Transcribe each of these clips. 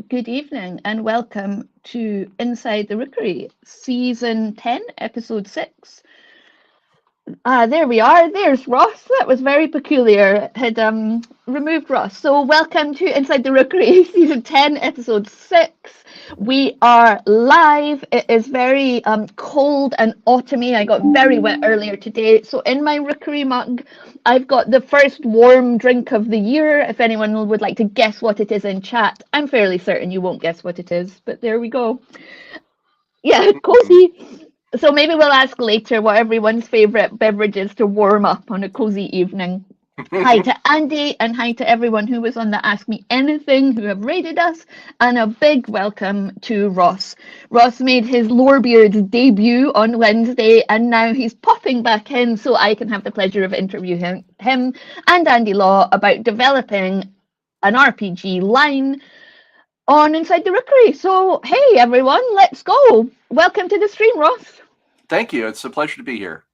good evening, and welcome to Inside the Rookery, Season 10, Episode 6. There we are. There's Ross. That was very peculiar. Had removed Ross. So welcome to Inside the Rookery, Season 10, Episode 6. We are live. It is very cold and autumny. I got very wet earlier today. So in my Rookery mug, I've got the first warm drink of the year. If anyone would like to guess what it is in chat, I'm fairly certain you won't guess what it is, but there we go. Yeah, cozy. So maybe we'll ask later what everyone's favourite beverage is to warm up on a cozy evening. Hi to Andy and hi to everyone who was on the Ask Me Anything who have rated us, and a big welcome to Ross. Ross made his Lorebeard's debut on Wednesday and now he's popping back in so I can have the pleasure of interviewing him and Andy Law about developing an RPG line on Inside the Rookery. So, hey everyone, let's go. Welcome to the stream, Ross. Thank you. It's a pleasure to be here.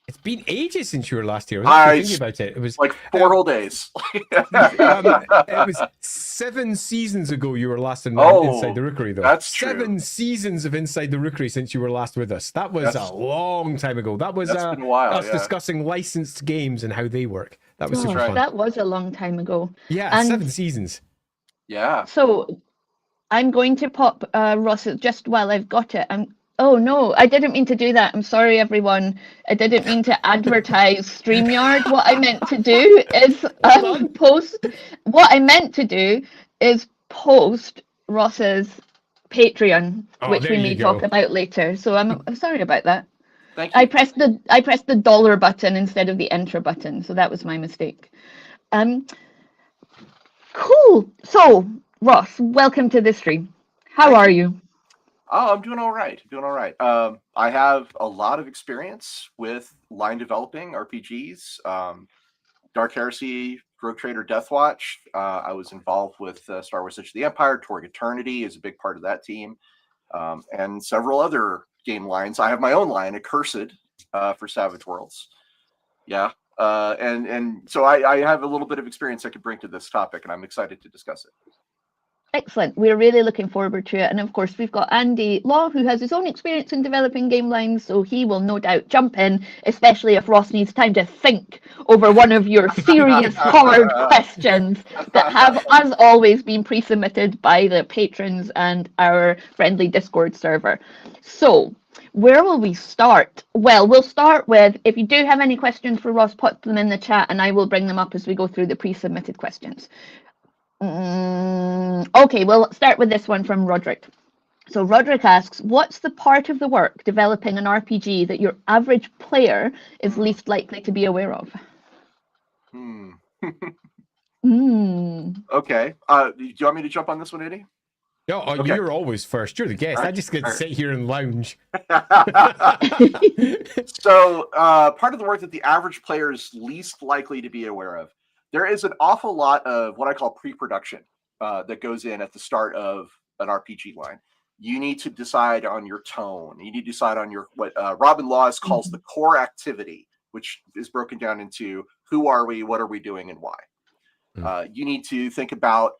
It's been ages since you were last here. I was thinking about it. It was like 4 whole days. It was 7 seasons ago you were last in Inside the Rookery, though. That's true. 7 seasons of Inside the Rookery since you were last with us. That was a long time ago. That was been a while, us discussing licensed games and how they work. That was super fun. That was a long time ago. Yeah, and 7 seasons. Yeah. So I'm going to pop Ross just while I've got it. Oh no, I didn't mean to do that. I'm sorry, everyone. I didn't mean to advertise StreamYard. What I meant to do is post. What I meant to do is post Ross's Patreon, which we may talk about later. So I'm sorry about that. Thank you. I pressed the dollar button instead of the enter button, so that was my mistake. Cool. So Ross, welcome to the stream. How are you? Oh, I'm doing all right. I have a lot of experience with line developing RPGs. Dark Heresy, Rogue Trader, Deathwatch. I was involved with Star Wars: Edge of the Empire. Torg Eternity is a big part of that team, and several other game lines. I have my own line, Accursed, for Savage Worlds. Yeah, and so I have a little bit of experience I could bring to this topic, and I'm excited to discuss it. Excellent. We're really looking forward to it. And of course, we've got Andy Law, who has his own experience in developing game lines, so he will no doubt jump in, especially if Ross needs time to think over one of your serious hard questions that have, as always, been pre-submitted by the patrons and our friendly Discord server. So, where will we start? Well, we'll start with, if you do have any questions for Ross, put them in the chat and I will bring them up as we go through the pre-submitted questions. Okay, we'll start with this one from Roderick. So Roderick asks, what's the part of the work developing an RPG that your average player is least likely to be aware of? Okay. Do you want me to jump on this one, Eddie? No, okay. You're always first. You're the guest. I just get to sit here and lounge. So part of the work that the average player is least likely to be aware of. There is an awful lot of what I call pre-production that goes in at the start of an RPG line. You need to decide on your tone. You need to decide on your what Robin Laws calls the core activity, which is broken down into who are we, what are we doing, and why. You need to think about,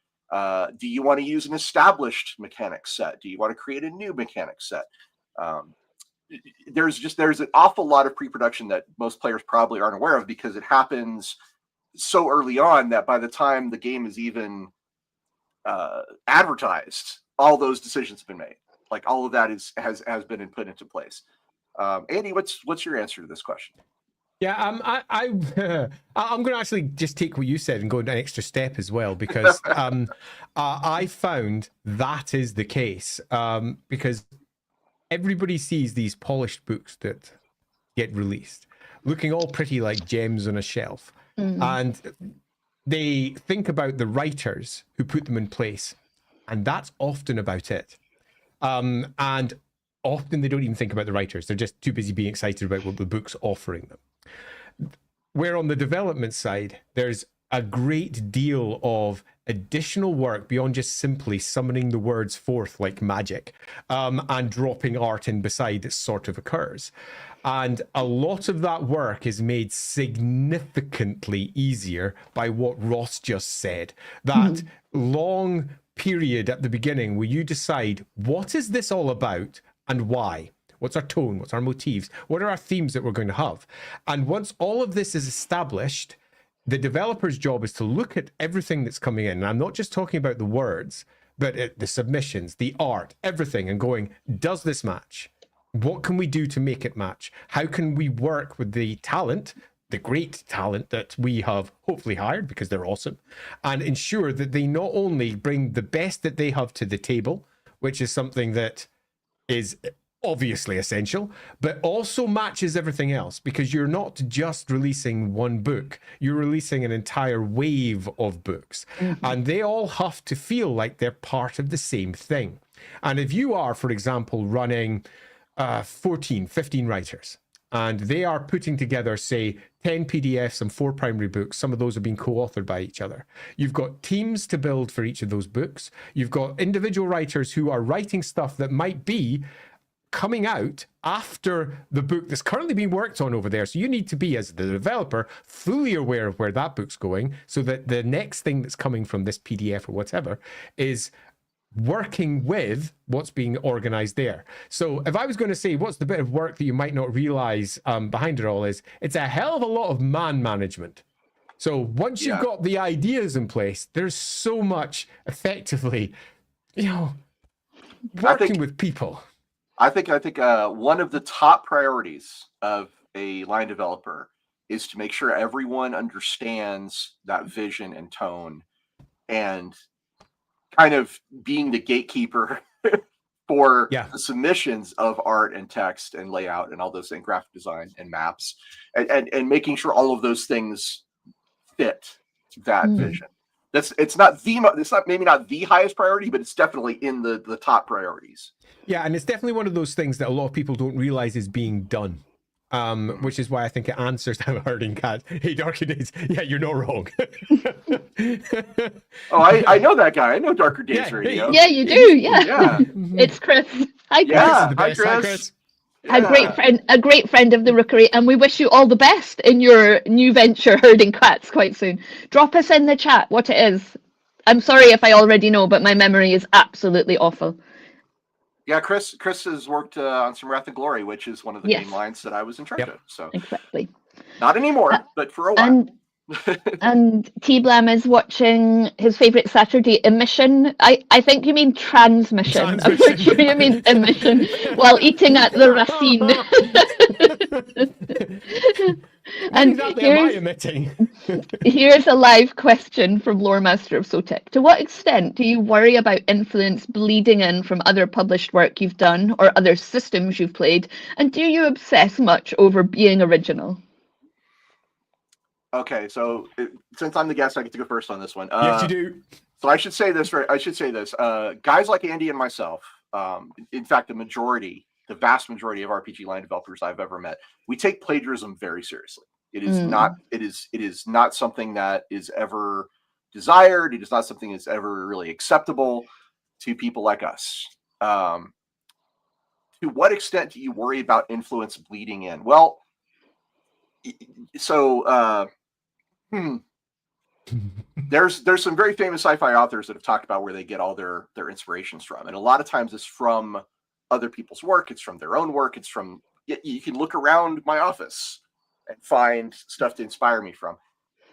do you want to use an established mechanic set? Do you want to create a new mechanic set? There's an awful lot of pre-production that most players probably aren't aware of because it happens so early on that by the time the game is even advertised, all those decisions have been made. Like all of that has been put into place. Andy, what's your answer to this question? Yeah, I'm going to actually just take what you said and go an extra step as well, because I found that is the case, because everybody sees these polished books that get released, looking all pretty like gems on a shelf. And they think about the writers who put them in place, and that's often about it. And often they don't even think about the writers. They're just too busy being excited about what the book's offering them. Where on the development side, there's a great deal of additional work beyond just simply summoning the words forth like magic, and dropping art in beside that sort of occurs. And a lot of that work is made significantly easier by what Ross just said. That long period at the beginning where you decide, what is this all about and why? What's our tone? What's our motifs? What are our themes that we're going to have? And once all of this is established, the developer's job is to look at everything that's coming in. And I'm not just talking about the words, but the submissions, the art, everything, and going, does this match? What can we do to make it match? How can we work with the talent, the great talent that we have hopefully hired because they're awesome, and ensure that they not only bring the best that they have to the table, which is something that is obviously essential, but also matches everything else, because you're not just releasing one book, you're releasing an entire wave of books, and they all have to feel like they're part of the same thing. And if you are, for example, running 14, 15 writers, and they are putting together, say, 10 PDFs and 4 primary books. Some of those are being co-authored by each other. You've got teams to build for each of those books. You've got individual writers who are writing stuff that might be coming out after the book that's currently being worked on over there. So you need to be, as the developer, fully aware of where that book's going, so that the next thing that's coming from this PDF or whatever is working with what's being organized there. So if I was going to say what's the bit of work that you might not realize behind it all is, it's a hell of a lot of man management. So once you've got the ideas in place, there's so much effectively, working with people. I think one of the top priorities of a line developer is to make sure everyone understands that vision and tone, and kind of being the gatekeeper for the submissions of art and text and layout and all those things, graphic design and maps, and making sure all of those things fit that vision. It's maybe not the highest priority, but it's definitely in the top priorities. Yeah, and it's definitely one of those things that a lot of people don't realize is being done. Which is why I think it answers how herding cat. Hey, Darker Days. Yeah, you're not wrong. I know that guy. I know Darker Days Radio. Yeah, you do. Yeah. It's Chris. Hi, Chris. Yeah, hi, Chris. Yeah. A great friend of the Rookery, and we wish you all the best in your new venture, herding cats, quite soon. Drop us in the chat what it is. I'm sorry if I already know, but my memory is absolutely awful. Yeah, Chris has worked on some Wrath and Glory, which is one of the game lines that I was in charge of. So exactly. Not anymore, but for a while. And T-Blam is watching his favorite Saturday emission. I think you mean transmission. I'm pretty sure you mean emission while eating at the Racine. And here's a live question from Lore Master of Sotek. To what extent do you worry about influence bleeding in from other published work you've done or other systems you've played? And do you obsess much over being original? Okay, so since I'm the guest, I get to go first on this one. Yes, you do. So I should say this, right? Guys like Andy and myself, in fact, the vast majority of RPG line developers I've ever met, we take plagiarism very seriously. It is not something that is ever desired. It is not something that's ever really acceptable to people like us. To what extent do you worry about influence bleeding in? Well, so there's some very famous sci-fi authors that have talked about where they get all their inspirations from, and a lot of times it's from other people's work. It's from their own work. It's from, you can look around my office and find stuff to inspire me from.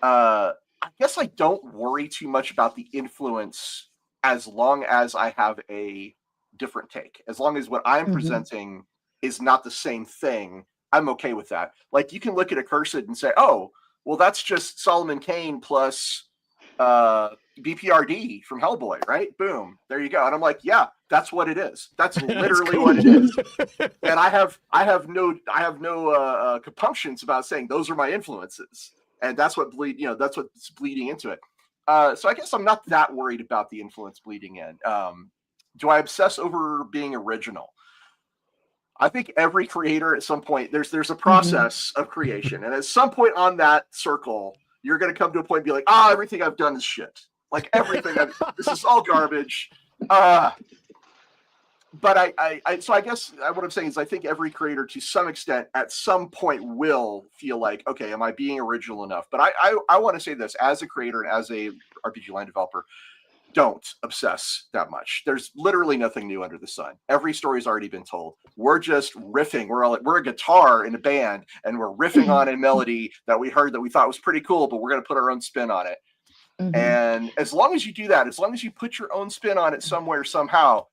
I guess I don't worry too much about the influence as long as I have a different take. As long as what I'm presenting is not the same thing, I'm okay with that. Like, you can look at Accursed and say, oh, well, that's just Solomon Kane plus BPRD from Hellboy, right? Boom, there you go. And I'm like, yeah, that's what it is. That's literally what it is. And I have no compunctions about saying those are my influences, and that's what's bleeding into it. So I guess I'm not that worried about the influence bleeding in. Do I obsess over being original? I think every creator at some point, there's a process of creation, and at some point on that circle, you're going to come to a point and be like, everything I've done is shit. Like, everything, this is all garbage. But so I guess what I'm saying is I think every creator, to some extent, at some point will feel like, okay, am I being original enough? But I want to say this, as a creator and as a RPG line developer, don't obsess that much. There's literally nothing new under the sun. Every story's already been told. We're just riffing. We're a guitar in a band, and we're riffing on a melody that we heard that we thought was pretty cool, but we're going to put our own spin on it. And as long as you do that, as long as you put your own spin on it somewhere, somehow,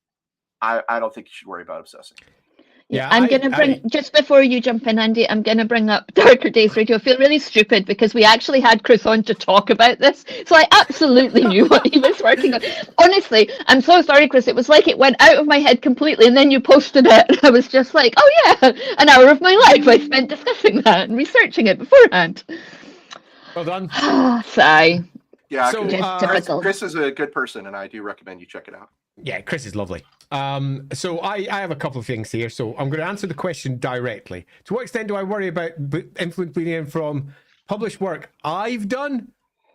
I don't think you should worry about obsessing. Yeah, I'm going to bring, just before you jump in, Andy, I'm going to bring up Darker Days Radio. I feel really stupid because we actually had Chris on to talk about this. So I absolutely knew what he was working on. Honestly, I'm so sorry, Chris. It was like it went out of my head completely, and then you posted it. And I was just like, oh yeah, an hour of my life I spent discussing that and researching it beforehand. Well done. Sigh. Yeah, so, Chris is a good person, and I do recommend you check it out. Yeah, Chris is lovely. So I have a couple of things here. So I'm going to answer the question directly. To what extent do I worry about influence bleeding in from published work I've done?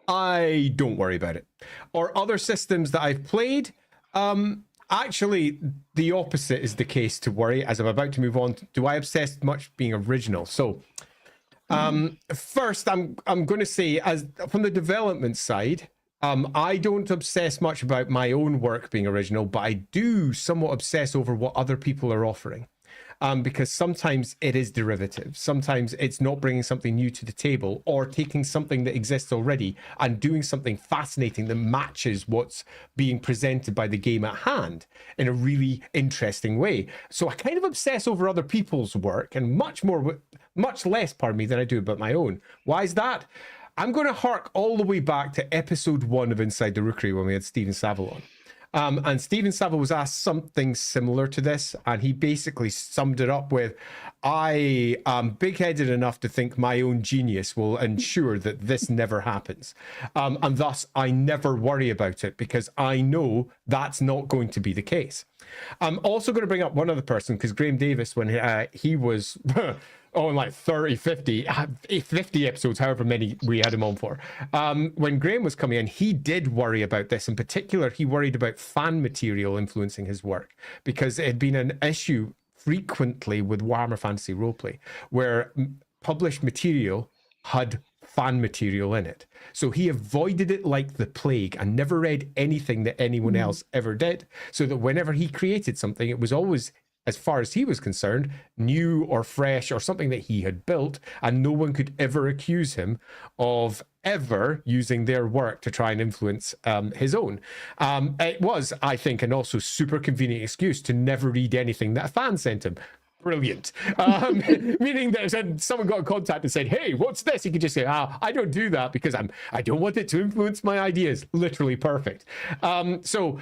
I don't worry about it. Or other systems that I've played. Actually, the opposite is the case to worry, as I'm about to move on. Do I obsess much being original? So first, I'm going to say, as from the development side, I don't obsess much about my own work being original, but I do somewhat obsess over what other people are offering. Because sometimes it is derivative. Sometimes it's not bringing something new to the table, or taking something that exists already and doing something fascinating that matches what's being presented by the game at hand in a really interesting way. So I kind of obsess over other people's work, and much less, than I do about my own. Why is that? I'm going to hark all the way back to episode 1 of Inside the Rookery when we had Stephen Saville on. And Stephen Saville was asked something similar to this, and he basically summed it up with, I am big-headed enough to think my own genius will ensure that this never happens. And thus, I never worry about it because I know that's not going to be the case. I'm also going to bring up one other person, because Graham Davis, when he was... on like 30, 50 episodes, however many we had him on for. When Graham was coming in, he did worry about this. In particular, he worried about fan material influencing his work, because it had been an issue frequently with Warhammer Fantasy Roleplay, where published material had fan material in it. So he avoided it like the plague and never read anything that anyone else ever did, so that whenever he created something, it was always, as far as he was concerned, new or fresh or something that he had built, and no one could ever accuse him of ever using their work to try and influence his own. It was, I think, an also super convenient excuse to never read anything that a fan sent him. Brilliant. Meaning that someone got in contact and said, hey, what's this? He could just say, I don't do that because I don't want it to influence my ideas. Literally perfect. So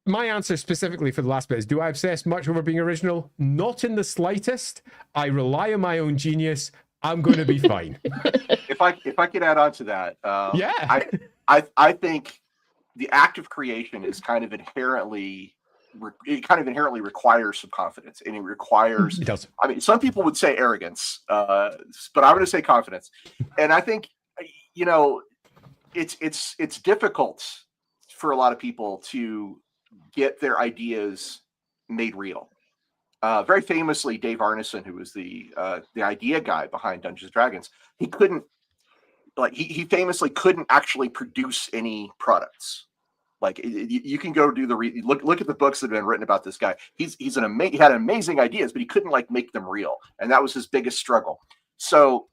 my answer specifically for the last bit is, do I obsess much over being original? Not in the slightest. I rely on my own genius. I'm going to be fine. If I could add on to that, yeah, I think the act of creation is kind of inherently requires some confidence, and it requires. It does. I mean, some people would say arrogance, but I'm going to say confidence, and I think it's difficult for a lot of people to get their ideas made real. Very famously, Dave Arneson, who was the idea guy behind Dungeons and Dragons, he famously couldn't actually produce any products. Like, you can go do look at the books that have been written about this guy. He had amazing ideas, but he couldn't make them real, and that was his biggest struggle. So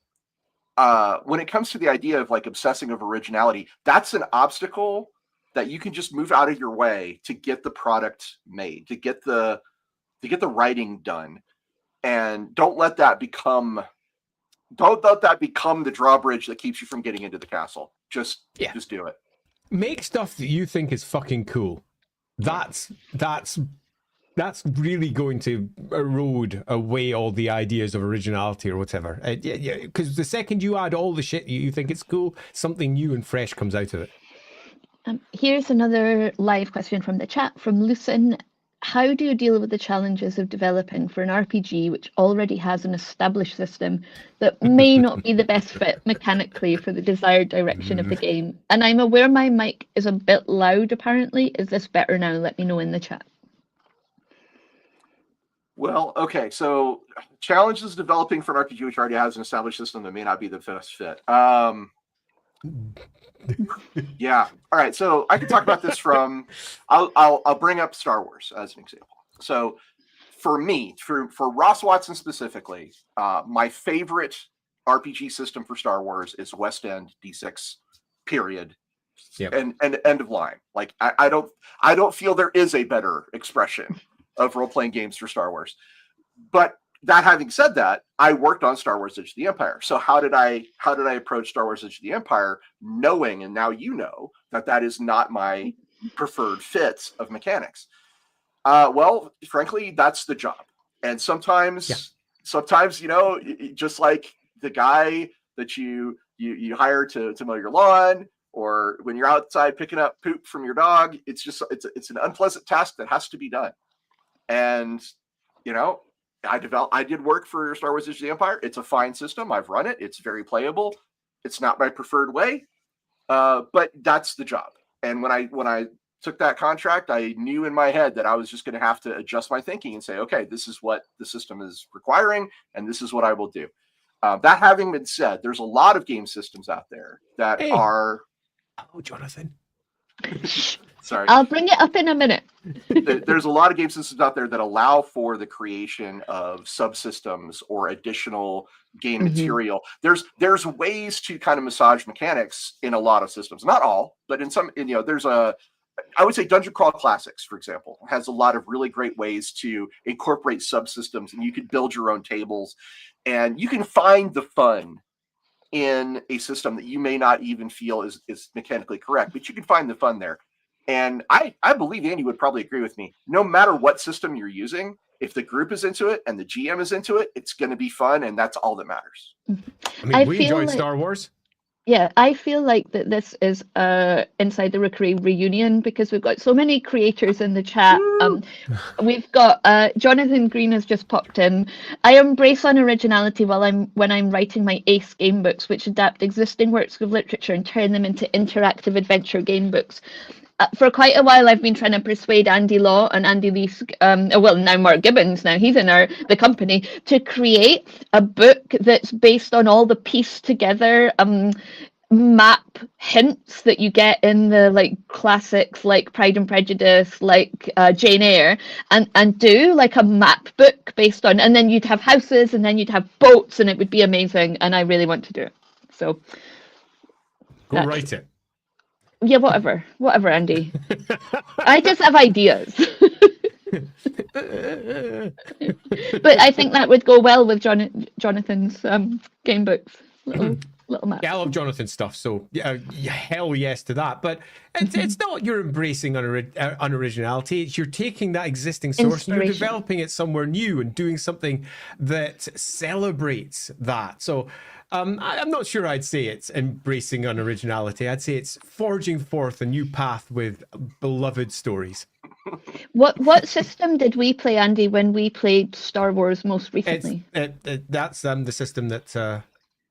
when it comes to the idea of obsessing over originality, that's an obstacle that you can just move out of your way to get the product made, to get the writing done, and don't let that become the drawbridge that keeps you from getting into the castle. Just do it. Make stuff that you think is fucking cool. That's really going to erode away all the ideas of originality or whatever. Because the second you add all the shit you think it's cool, something new and fresh comes out of it. Here's another live question from the chat from Lucin. How do you deal with the challenges of developing for an RPG which already has an established system that may not be the best fit mechanically for the desired direction of the game? And I'm aware my mic is a bit loud, apparently. Is this better now? Let me know in the chat. Well, okay, so challenges developing for an RPG which already has an established system that may not be the best fit. Yeah. All right. So I can talk about this from. I'll bring up Star Wars as an example. So for me, for Ross Watson specifically, my favorite RPG system for Star Wars is West End D6. Period. Yep. And end of line. Like I don't feel there is a better expression of role playing games for Star Wars. But that having said that, I worked on Star Wars: Age of the Empire. So how did I approach Star Wars: Age of the Empire, knowing, and now you know, that is not my preferred fit of mechanics? Well, frankly, that's the job. And sometimes, just like the guy that you hire to mow your lawn, or when you're outside picking up poop from your dog, it's an unpleasant task that has to be done. And I did work for Star Wars: Age of the Empire. It's a fine system. I've run it. It's very playable. It's not my preferred way, but that's the job. And when I took that contract, I knew in my head that I was just going to have to adjust my thinking and say, okay, this is what the system is requiring, and this is what I will do. That having been said, there's a lot of game systems out there that are. Oh, Jonathan. Sorry. I'll bring it up in a minute. There's a lot of game systems out there that allow for the creation of subsystems or additional game material. There's ways to kind of massage mechanics in a lot of systems. Not all, but in some, I would say Dungeon Crawl Classics, for example, has a lot of really great ways to incorporate subsystems, and you can build your own tables, and you can find the fun in a system that you may not even feel is mechanically correct, but you can find the fun there. And I believe Andy would probably agree with me. No matter what system you're using, if the group is into it and the GM is into it, it's going to be fun, and that's all that matters. I mean, we enjoyed Star Wars. Yeah, I feel like that this is Inside the Rookery reunion, because we've got so many creators in the chat. We've got Jonathan Green has just popped in. I embrace unoriginality when I'm writing my ACE game books, which adapt existing works of literature and turn them into interactive adventure game books. For quite a while, I've been trying to persuade Andy Law and Andy Lee's, now Mark Gibbons, now he's in the company, to create a book that's based on all the pieced together map hints that you get in the classics like Pride and Prejudice, like Jane Eyre, and do like a map book based on, and then you'd have houses and then you'd have boats, and it would be amazing, and I really want to do it. So go write it. Yeah, whatever, Andy. I just have ideas. But I think that would go well with Jonathan's game books, little map. Yeah, I love Jonathan's stuff, so hell yes to that. But it's not you're embracing unoriginality. It's you're taking that existing source and you're developing it somewhere new and doing something that celebrates that. So I'm not sure I'd say it's embracing unoriginality. I'd say it's forging forth a new path with beloved stories. What system did we play, Andy, when we played Star Wars most recently? That's the system that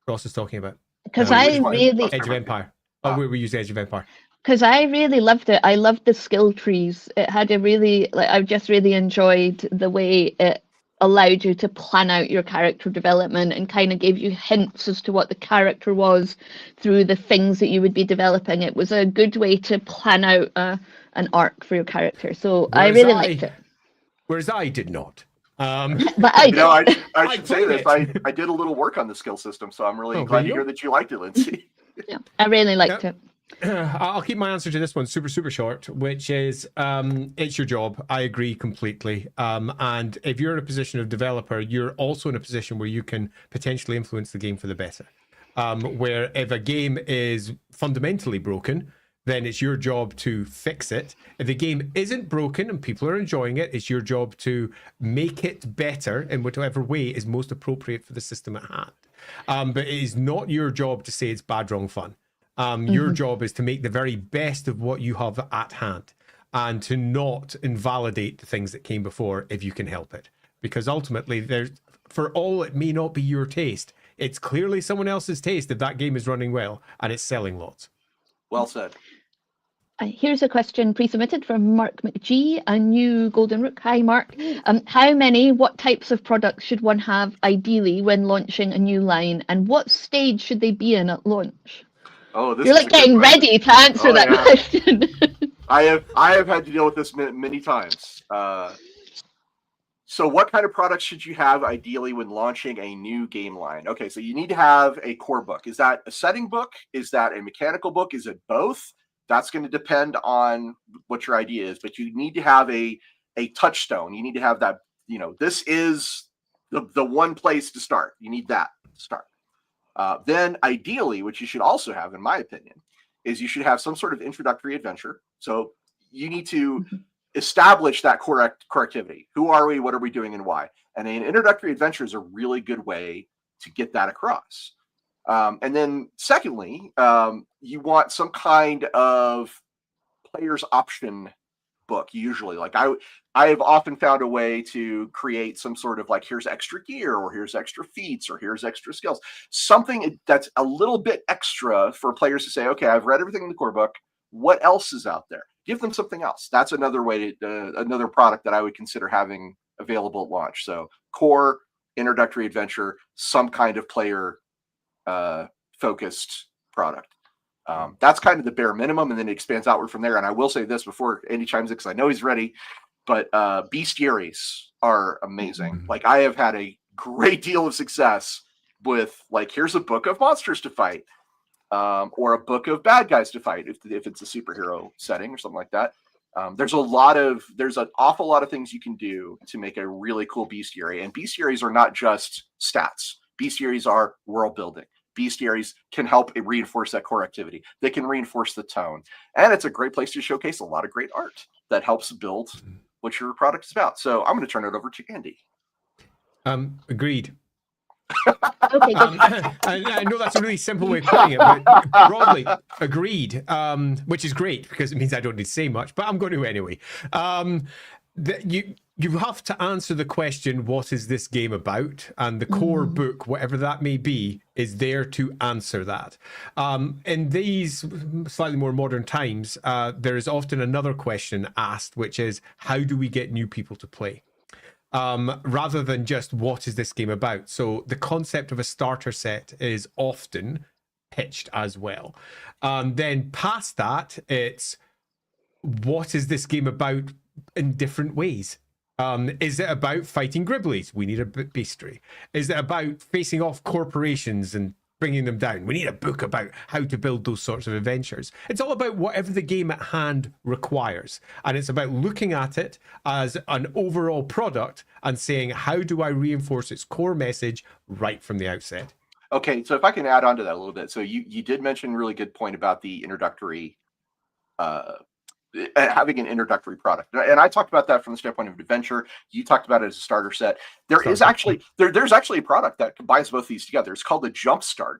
Ross is talking about. Because I really... Age of Empire. We use Age of Empire. Because I really loved it. I loved the skill trees. It had a really... I just really enjoyed the way it allowed you to plan out your character development and kind of gave you hints as to what the character was through the things that you would be developing. It was a good way to plan out an arc for your character. So I really liked it. Whereas I did not. But I did. I should say this. I did a little work on the skill system, so I'm really glad to hear that you liked it, Lindsay. Yeah, I really liked it. I'll keep my answer to this one super short, which is it's your job. I agree completely. And if you're in a position of developer, you're also in a position where you can potentially influence the game for the better. Where if a game is fundamentally broken, then it's your job to fix it. If the game isn't broken and people are enjoying it, it's your job to make it better in whatever way is most appropriate for the system at hand. But it is not your job to say it's bad, wrong, fun. Your job is to make the very best of what you have at hand and to not invalidate the things that came before if you can help it. Because ultimately, for all it may not be your taste, it's clearly someone else's taste if that game is running well and it's selling lots. Well said. Here's a question pre-submitted from Mark McGee, a new Golden Rook. Hi, Mark. What types of products should one have ideally when launching a new line, and what stage should they be in at launch? Oh, this You're is like a good getting question. ready to answer Oh, that yeah. question. I have had to deal with this many times. So what kind of products should you have ideally when launching a new game line? Okay, so you need to have a core book. Is that a setting book? Is that a mechanical book? Is it both? That's going to depend on what your idea is, but you need to have a touchstone. You need to have that, this is the one place to start. You need that to start. Then ideally, what you should also have, in my opinion, is you should have some sort of introductory adventure. So you need to establish that core activity. Who are we? What are we doing? And why? And an introductory adventure is a really good way to get that across. And then secondly, you want some kind of player's option book. Usually, like I have often found a way to create some sort of like, here's extra gear, or here's extra feats, or here's extra skills, something that's a little bit extra for players to say, okay, I've read everything in the core book. What else is out there? Give them something else. That's another way to another product that I would consider having available at launch. So core, introductory adventure, some kind of player focused product. That's kind of the bare minimum, and then it expands outward from there. And I will say this before Andy chimes in, because I know he's ready, but bestiaries are amazing. Like, I have had a great deal of success with, like, here's a book of monsters to fight, or a book of bad guys to fight if it's a superhero setting or something like that. There's an awful lot of things you can do to make a really cool bestiary. And bestiaries are not just stats. Bestiaries are world building. Bestiaries can help reinforce that core activity. They can reinforce the tone. And it's a great place to showcase a lot of great art that helps build what your product is about. So I'm going to turn it over to Andy. Agreed. Okay, good. I know that's a really simple way of putting it, but broadly, agreed, which is great because it means I don't need to say much, but I'm going to anyway. You have to answer the question, what is this game about? And the core book, whatever that may be, is there to answer that. In these slightly more modern times, there is often another question asked, which is, how do we get new people to play? Rather than just, what is this game about? So the concept of a starter set is often pitched as well. Then past that, it's, what is this game about in different ways? Is it about fighting Gribblies? We need a bestiary. Is it about facing off corporations and bringing them down? We need a book about how to build those sorts of adventures. It's all about whatever the game at hand requires. And it's about looking at it as an overall product and saying, how do I reinforce its core message right from the outset? Okay, so if I can add on to that a little bit. So you did mention a really good point about the introductory having an introductory product, and I talked about that from the standpoint of adventure. You talked about it as a starter set. There's actually a product that combines both these together. It's called the Jumpstart,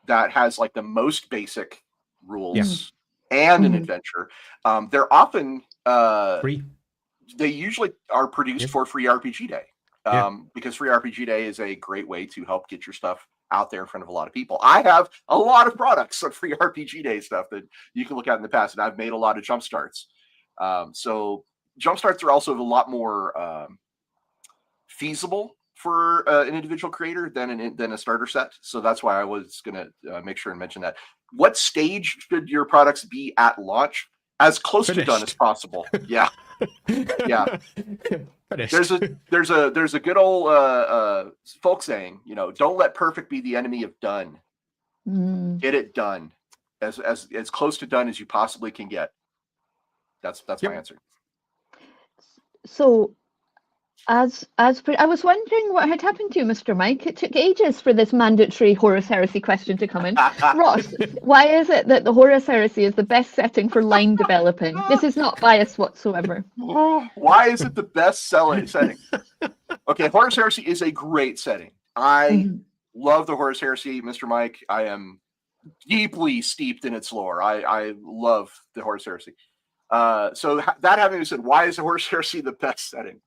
that has like the most basic rules and an adventure. They're often Free. They usually are produced for Free RPG Day, because Free RPG Day is a great way to help get your stuff out there in front of a lot of people. I have a lot of products of Free RPG Day stuff that you can look at in the past, and I've made a lot of jump starts. So jump starts are also a lot more feasible for an individual creator than a starter set. So that's why I was going to make sure and mention that. What stage should your products be at launch? As close to done as possible. Yeah. Yeah. There's a good old folk saying, don't let perfect be the enemy of done. Get it done as close to done as you possibly can get. That's my answer. So I was wondering what had happened to you, Mr. Mike. It took ages for this mandatory Horus Heresy question to come in. Ross, why is it that the Horus Heresy is the best setting for line developing? This is not biased whatsoever. Why is it the best setting? Okay, Horus Heresy is a great setting. I love the Horus Heresy, Mr. Mike. I am deeply steeped in its lore. I love the Horus Heresy. So that having been said, why is the Horus Heresy the best setting?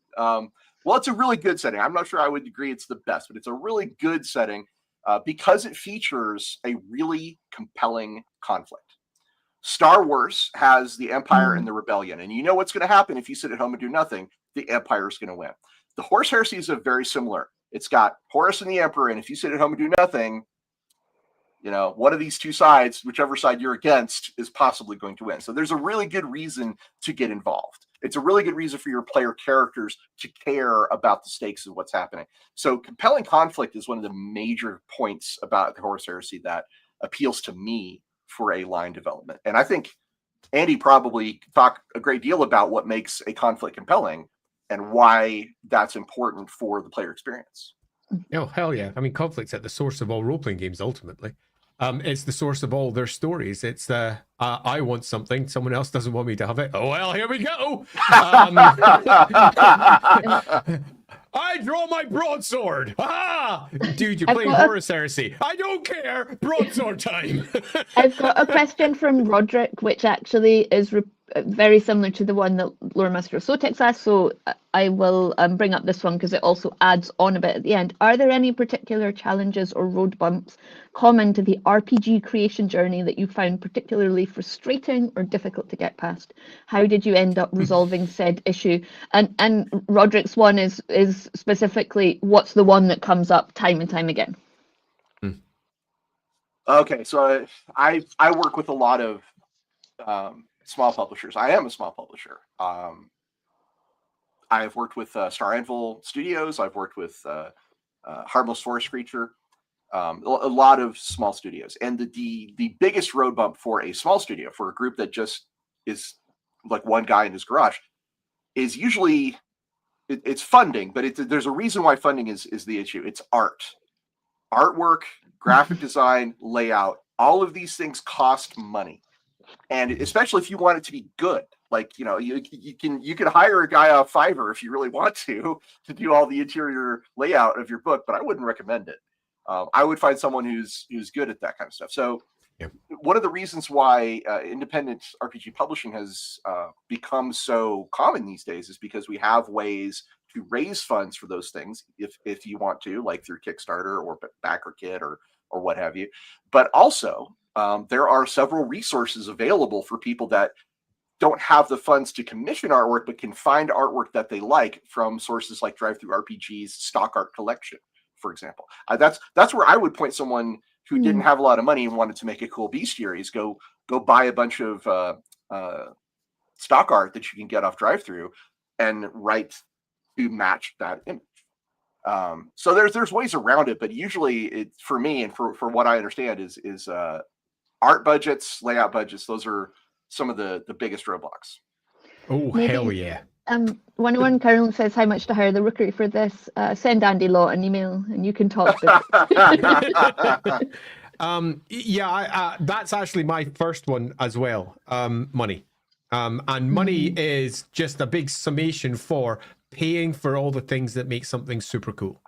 Well, it's a really good setting. I'm not sure I would agree it's the best, but it's a really good setting because it features a really compelling conflict. Star Wars has the Empire and the Rebellion, and you know what's going to happen if you sit at home and do nothing. The Empire is going to win. The Horus Heresy is very similar. It's got Horus and the Emperor, and if you sit at home and do nothing, one of these two sides, whichever side you're against, is possibly going to win. So there's a really good reason to get involved. It's a really good reason for your player characters to care about the stakes of what's happening. So compelling conflict is one of the major points about the Horus Heresy that appeals to me for a line development. And I think Andy probably talked a great deal about what makes a conflict compelling and why that's important for the player experience. Oh, hell yeah. I mean, conflict's at the source of all role-playing games, ultimately. It's the source of all their stories. It's I want something, someone else doesn't want me to have it. Oh, well, here we go. I draw my broadsword. Ah! Dude, you're playing Horus Heresy. I don't care. Broadsword time. I've got a question from Roderick, which actually is very similar to the one that Lore Master Sotex asked, so I will bring up this one because it also adds on a bit at the end. Are there any particular challenges or road bumps common to the RPG creation journey that you found particularly frustrating or difficult to get past? How did you end up resolving said issue? And Roderick's one is specifically, what's the one that comes up time and time again? Okay, so I work with a lot of small publishers. I am a small publisher. I've worked with Star Anvil Studios. I've worked with Harmless Forest Creature. A lot of small studios. And the biggest road bump for a small studio, for a group that just is like one guy in his garage, is usually it's funding. But there's a reason why funding is the issue. It's artwork, graphic design, layout. All of these things cost money. And especially if you want it to be good, like, you can hire a guy off Fiverr if you really want to do all the interior layout of your book, but I wouldn't recommend it. I would find someone who's good at that kind of stuff. So one of the reasons why independent RPG publishing has become so common these days is because we have ways to raise funds for those things if you want to, like through Kickstarter or BackerKit or what have you. But also, there are several resources available for people that don't have the funds to commission artwork, but can find artwork that they like from sources like Drive-Thru-RPG's stock art collection, for example. That's where I would point someone who didn't have a lot of money and wanted to make a cool bestiaries. Go buy a bunch of stock art that you can get off Drive-Thru and write to match that image. So there's ways around it, but usually for me and for what I understand is art budgets, layout budgets. Those are some of the biggest roadblocks. Oh, hell yeah. 101 Carolyn says, how much to hire the Rookery for this? Send Andy Law an email and you can talk to that's actually my first one as well. Money. And money is just a big summation for paying for all the things that make something super cool.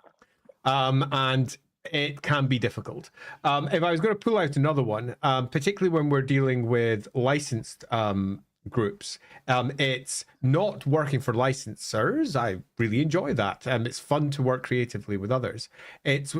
And it can be difficult. If I was going to pull out another one, particularly when we're dealing with licensed groups, it's not working for licensors. I really enjoy that. It's fun to work creatively with others. It's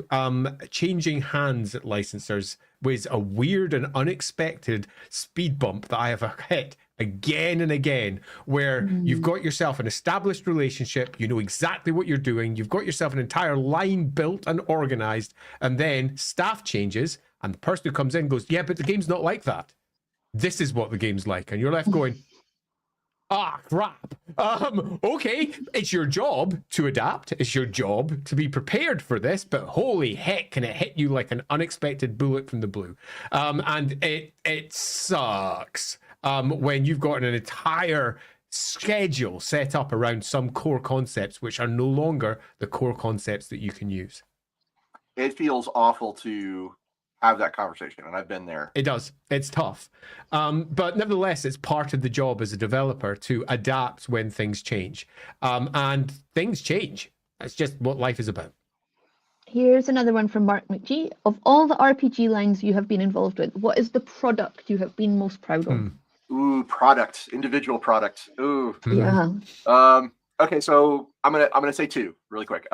changing hands at licensors was a weird and unexpected speed bump that I have hit again and again, where you've got yourself an established relationship, you know exactly what you're doing, you've got yourself an entire line built and organized, and then staff changes, and the person who comes in goes, yeah, but the game's not like that. This is what the game's like. And you're left going, crap. Okay, it's your job to adapt. It's your job to be prepared for this, but holy heck, can it hit you like an unexpected bullet from the blue. And it sucks. When you've got an entire schedule set up around some core concepts, which are no longer the core concepts that you can use. It feels awful to have that conversation, and I've been there. It does. It's tough. But nevertheless, it's part of the job as a developer to adapt when things change. And things change. That's just what life is about. Here's another one from Mark McGee. Of all the RPG lines you have been involved with, what is the product you have been most proud of? Ooh, product, individual product. Ooh. Yeah. Okay, so I'm gonna say two really quick.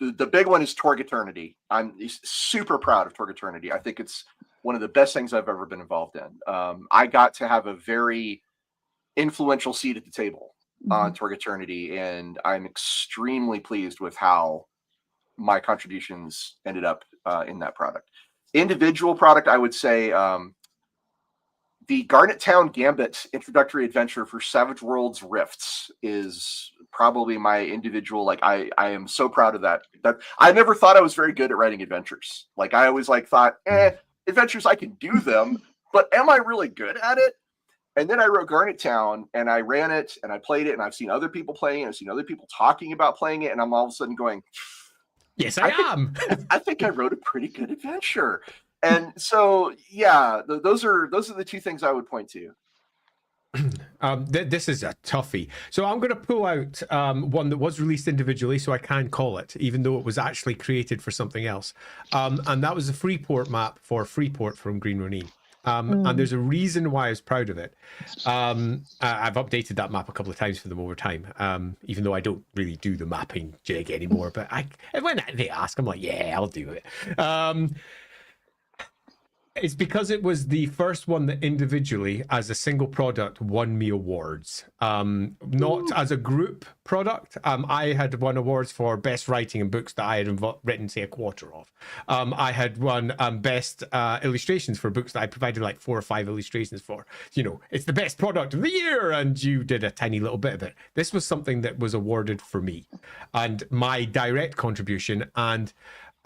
The big one is Torg Eternity. I'm super proud of Torg Eternity. I think it's one of the best things I've ever been involved in. I got to have a very influential seat at the table on Torg Eternity, and I'm extremely pleased with how my contributions ended up in that product. Individual product, I would say the Garnet Town Gambit introductory adventure for Savage Worlds Rifts is probably my individual. Like I am so proud of that. That I never thought I was very good at writing adventures. Like I always thought, adventures I can do them, but am I really good at it? And then I wrote Garnet Town and I ran it and I played it and I've seen other people playing it. I've seen other people talking about playing it, and I'm all of a sudden going, yes, I am. I think I wrote a pretty good adventure. And so, yeah, those are the two things I would point to. This is a toughie. So I'm going to pull out one that was released individually, so I can call it, even though it was actually created for something else. And that was a Freeport map for Freeport from Green Ronin. And there's a reason why I was proud of it. I've updated that map a couple of times for them over time, even though I don't really do the mapping jig anymore. But when they ask, I'm like, yeah, I'll do it. It's because it was the first one that individually, as a single product, won me awards. Not as a group product. I had won awards for best writing in books that I had written, say, a quarter of. I had won best illustrations for books that I provided like 4 or 5 illustrations for. You know, it's the best product of the year, and you did a tiny little bit of it. This was something that was awarded for me and my direct contribution, and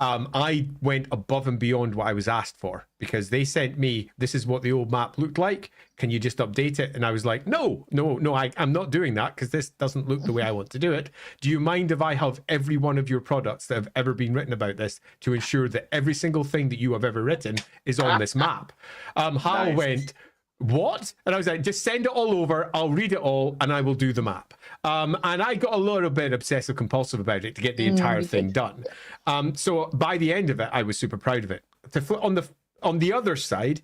I went above and beyond what I was asked for, because they sent me, this is what the old map looked like. Can you just update it? And I was like, no, I'm not doing that, because this doesn't look the way I want to do it. Do you mind if I have every one of your products that have ever been written about this to ensure that every single thing that you have ever written is on this map? Hal went, what? And I was like, just send it all over, I'll read it all, and I will do the map. And I got a little bit obsessive compulsive about it to get the entire thing done. So by the end of it, I was super proud of it. On the other side,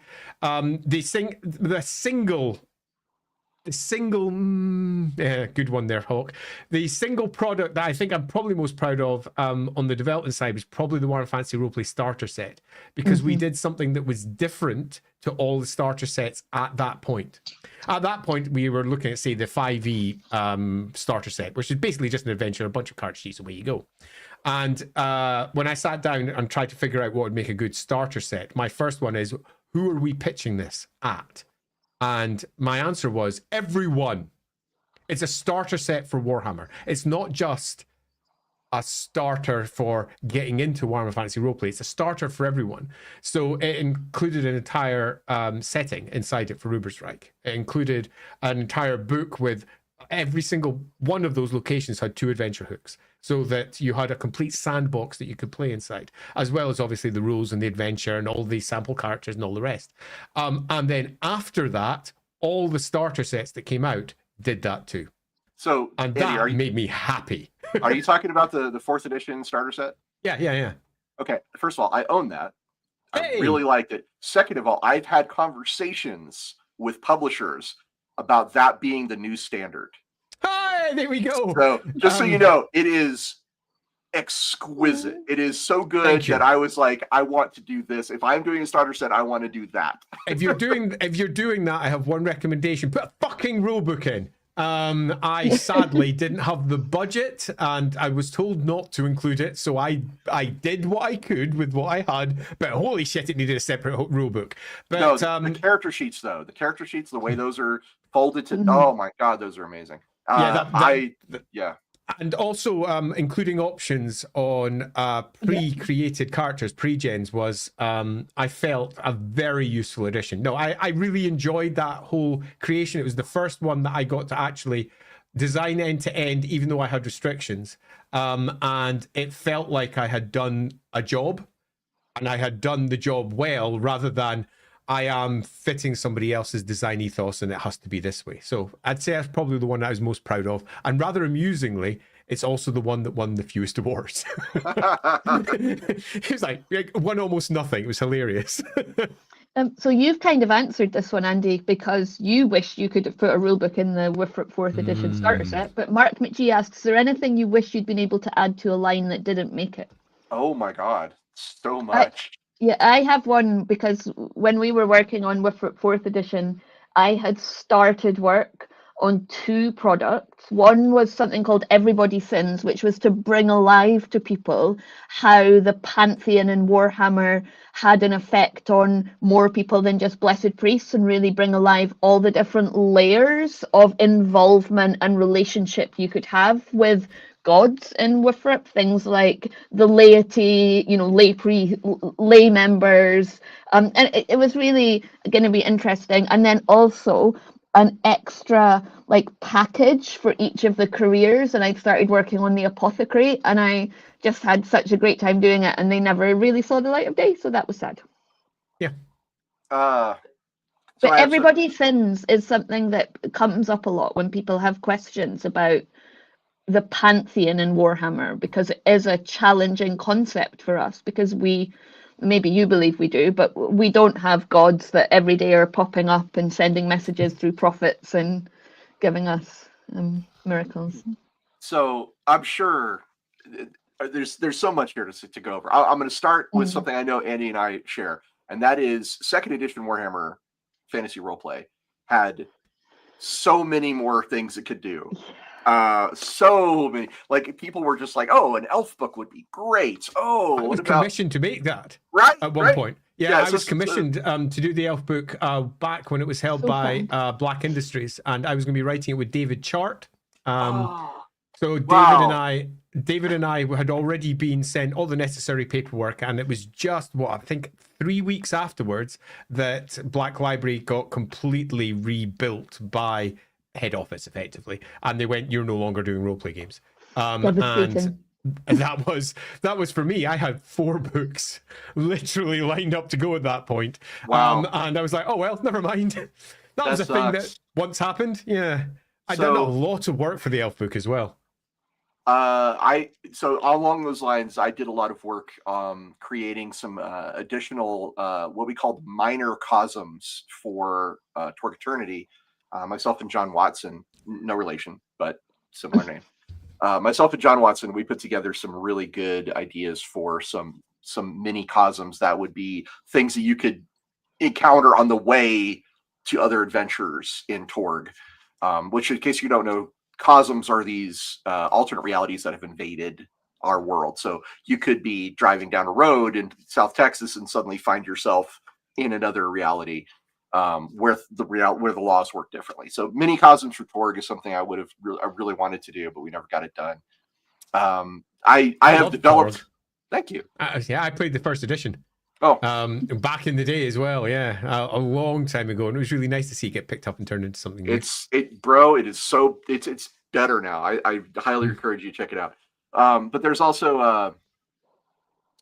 good one there, Hawk. The single product that I think I'm probably most proud of on the development side was probably the Warhammer Fantasy Roleplay starter set, because we did something that was different to all the starter sets at that point. At that point, we were looking at, say, the 5e starter set, which is basically just an adventure, a bunch of card sheets, away you go. And when I sat down and tried to figure out what would make a good starter set, my first one is, who are we pitching this at? And my answer was, everyone. It's a starter set for Warhammer. It's not just a starter for getting into Warhammer Fantasy Roleplay. It's a starter for everyone. So it included an entire setting inside it for Rubersreich. It included an entire book with every single one of those locations had 2 adventure hooks, so that you had a complete sandbox that you could play inside, as well as obviously the rules and the adventure and all the sample characters and all the rest. And then after that, all the starter sets that came out did that too. So, and Andy, that made me happy. Are you talking about the 4th edition starter set? Yeah. Okay, first of all, I own that. Hey! I really liked it. Second of all, I've had conversations with publishers about that being the new standard. Hi, there we go. So, just so you know, it is exquisite. It is so good that I was like, I want to do this. If I'm doing a starter set, I want to do that. If you're doing that, I have one recommendation: put a fucking rulebook in. I sadly didn't have the budget, and I was told not to include it, so I did what I could with what I had, but holy shit, it needed a separate rulebook. But no, the character sheets, though, the way those are folded to, oh my god, those are amazing. Yeah. And also including options on pre-created characters, pre-gens, was, I felt, a very useful addition. No, I really enjoyed that whole creation. It was the first one that I got to actually design end to end, even though I had restrictions. And it felt like I had done a job, and I had done the job well, rather than I am fitting somebody else's design ethos and it has to be this way. So I'd say that's probably the one that I was most proud of. And rather amusingly, it's also the one that won the fewest awards. It was like won almost nothing. It was hilarious. So you've kind of answered this one, Andy, because you wish you could have put a rulebook in the WFRP 4th edition starter set. But Mark McGee asks, is there anything you wish you'd been able to add to a line that didn't make it? Oh my god, so much. I have one, because when we were working on WFRP 4th edition, I had started work on 2 products. One was something called Everybody Sins, which was to bring alive to people how the Pantheon and Warhammer had an effect on more people than just blessed priests, and really bring alive all the different layers of involvement and relationship you could have with gods in Withrop, things like the laity, lay members, and it was really going to be interesting. And then also an extra like package for each of the careers, and I started working on the apothecary, and I just had such a great time doing it, and they never really saw the light of day, so that was sad. Yeah. But Everybody Sins is something that comes up a lot when people have questions about the Pantheon in Warhammer, because it is a challenging concept for us, because maybe you believe we do, but we don't have gods that every day are popping up and sending messages through prophets and giving us miracles. So I'm sure there's so much here to go over. I'm going to start with something I know Andy and I share, and that is 2nd edition Warhammer Fantasy Roleplay had so many more things it could do. So many, like, people were just like, oh, an elf book would be great. Oh, I was commissioned to make that at one point. Yeah, I was commissioned to do the elf book back when it was held by Black Industries, and I was going to be writing it with David Chart. So David and I had already been sent all the necessary paperwork, and it was just I think 3 weeks afterwards that Black Library got completely rebuilt by head office, effectively, and they went, "You're no longer doing roleplay games." And that was for me. I had 4 books literally lined up to go at that point. Wow. And I was like, oh well, never mind. That was a thing that once happened. Yeah. I did a lot of work for the elf book as well. So along those lines, I did a lot of work creating some additional what we called minor cosms for Torg Eternity. Myself and John Watson, no relation, but similar name. Myself and John Watson, we put together some really good ideas for some mini cosms that would be things that you could encounter on the way to other adventures in Torg. Which, in case you don't know, cosms are these alternate realities that have invaded our world. So you could be driving down a road in South Texas and suddenly find yourself in another reality where the laws work differently. So mini cosms for Torg is something I really wanted to do, but we never got it done. I have developed. Torg. Thank you. Yeah, I played the 1st edition. Oh, back in the day as well, yeah, a long time ago, and it was really nice to see it get picked up and turned into something new. It's better now. I highly encourage you to check it out. But there's also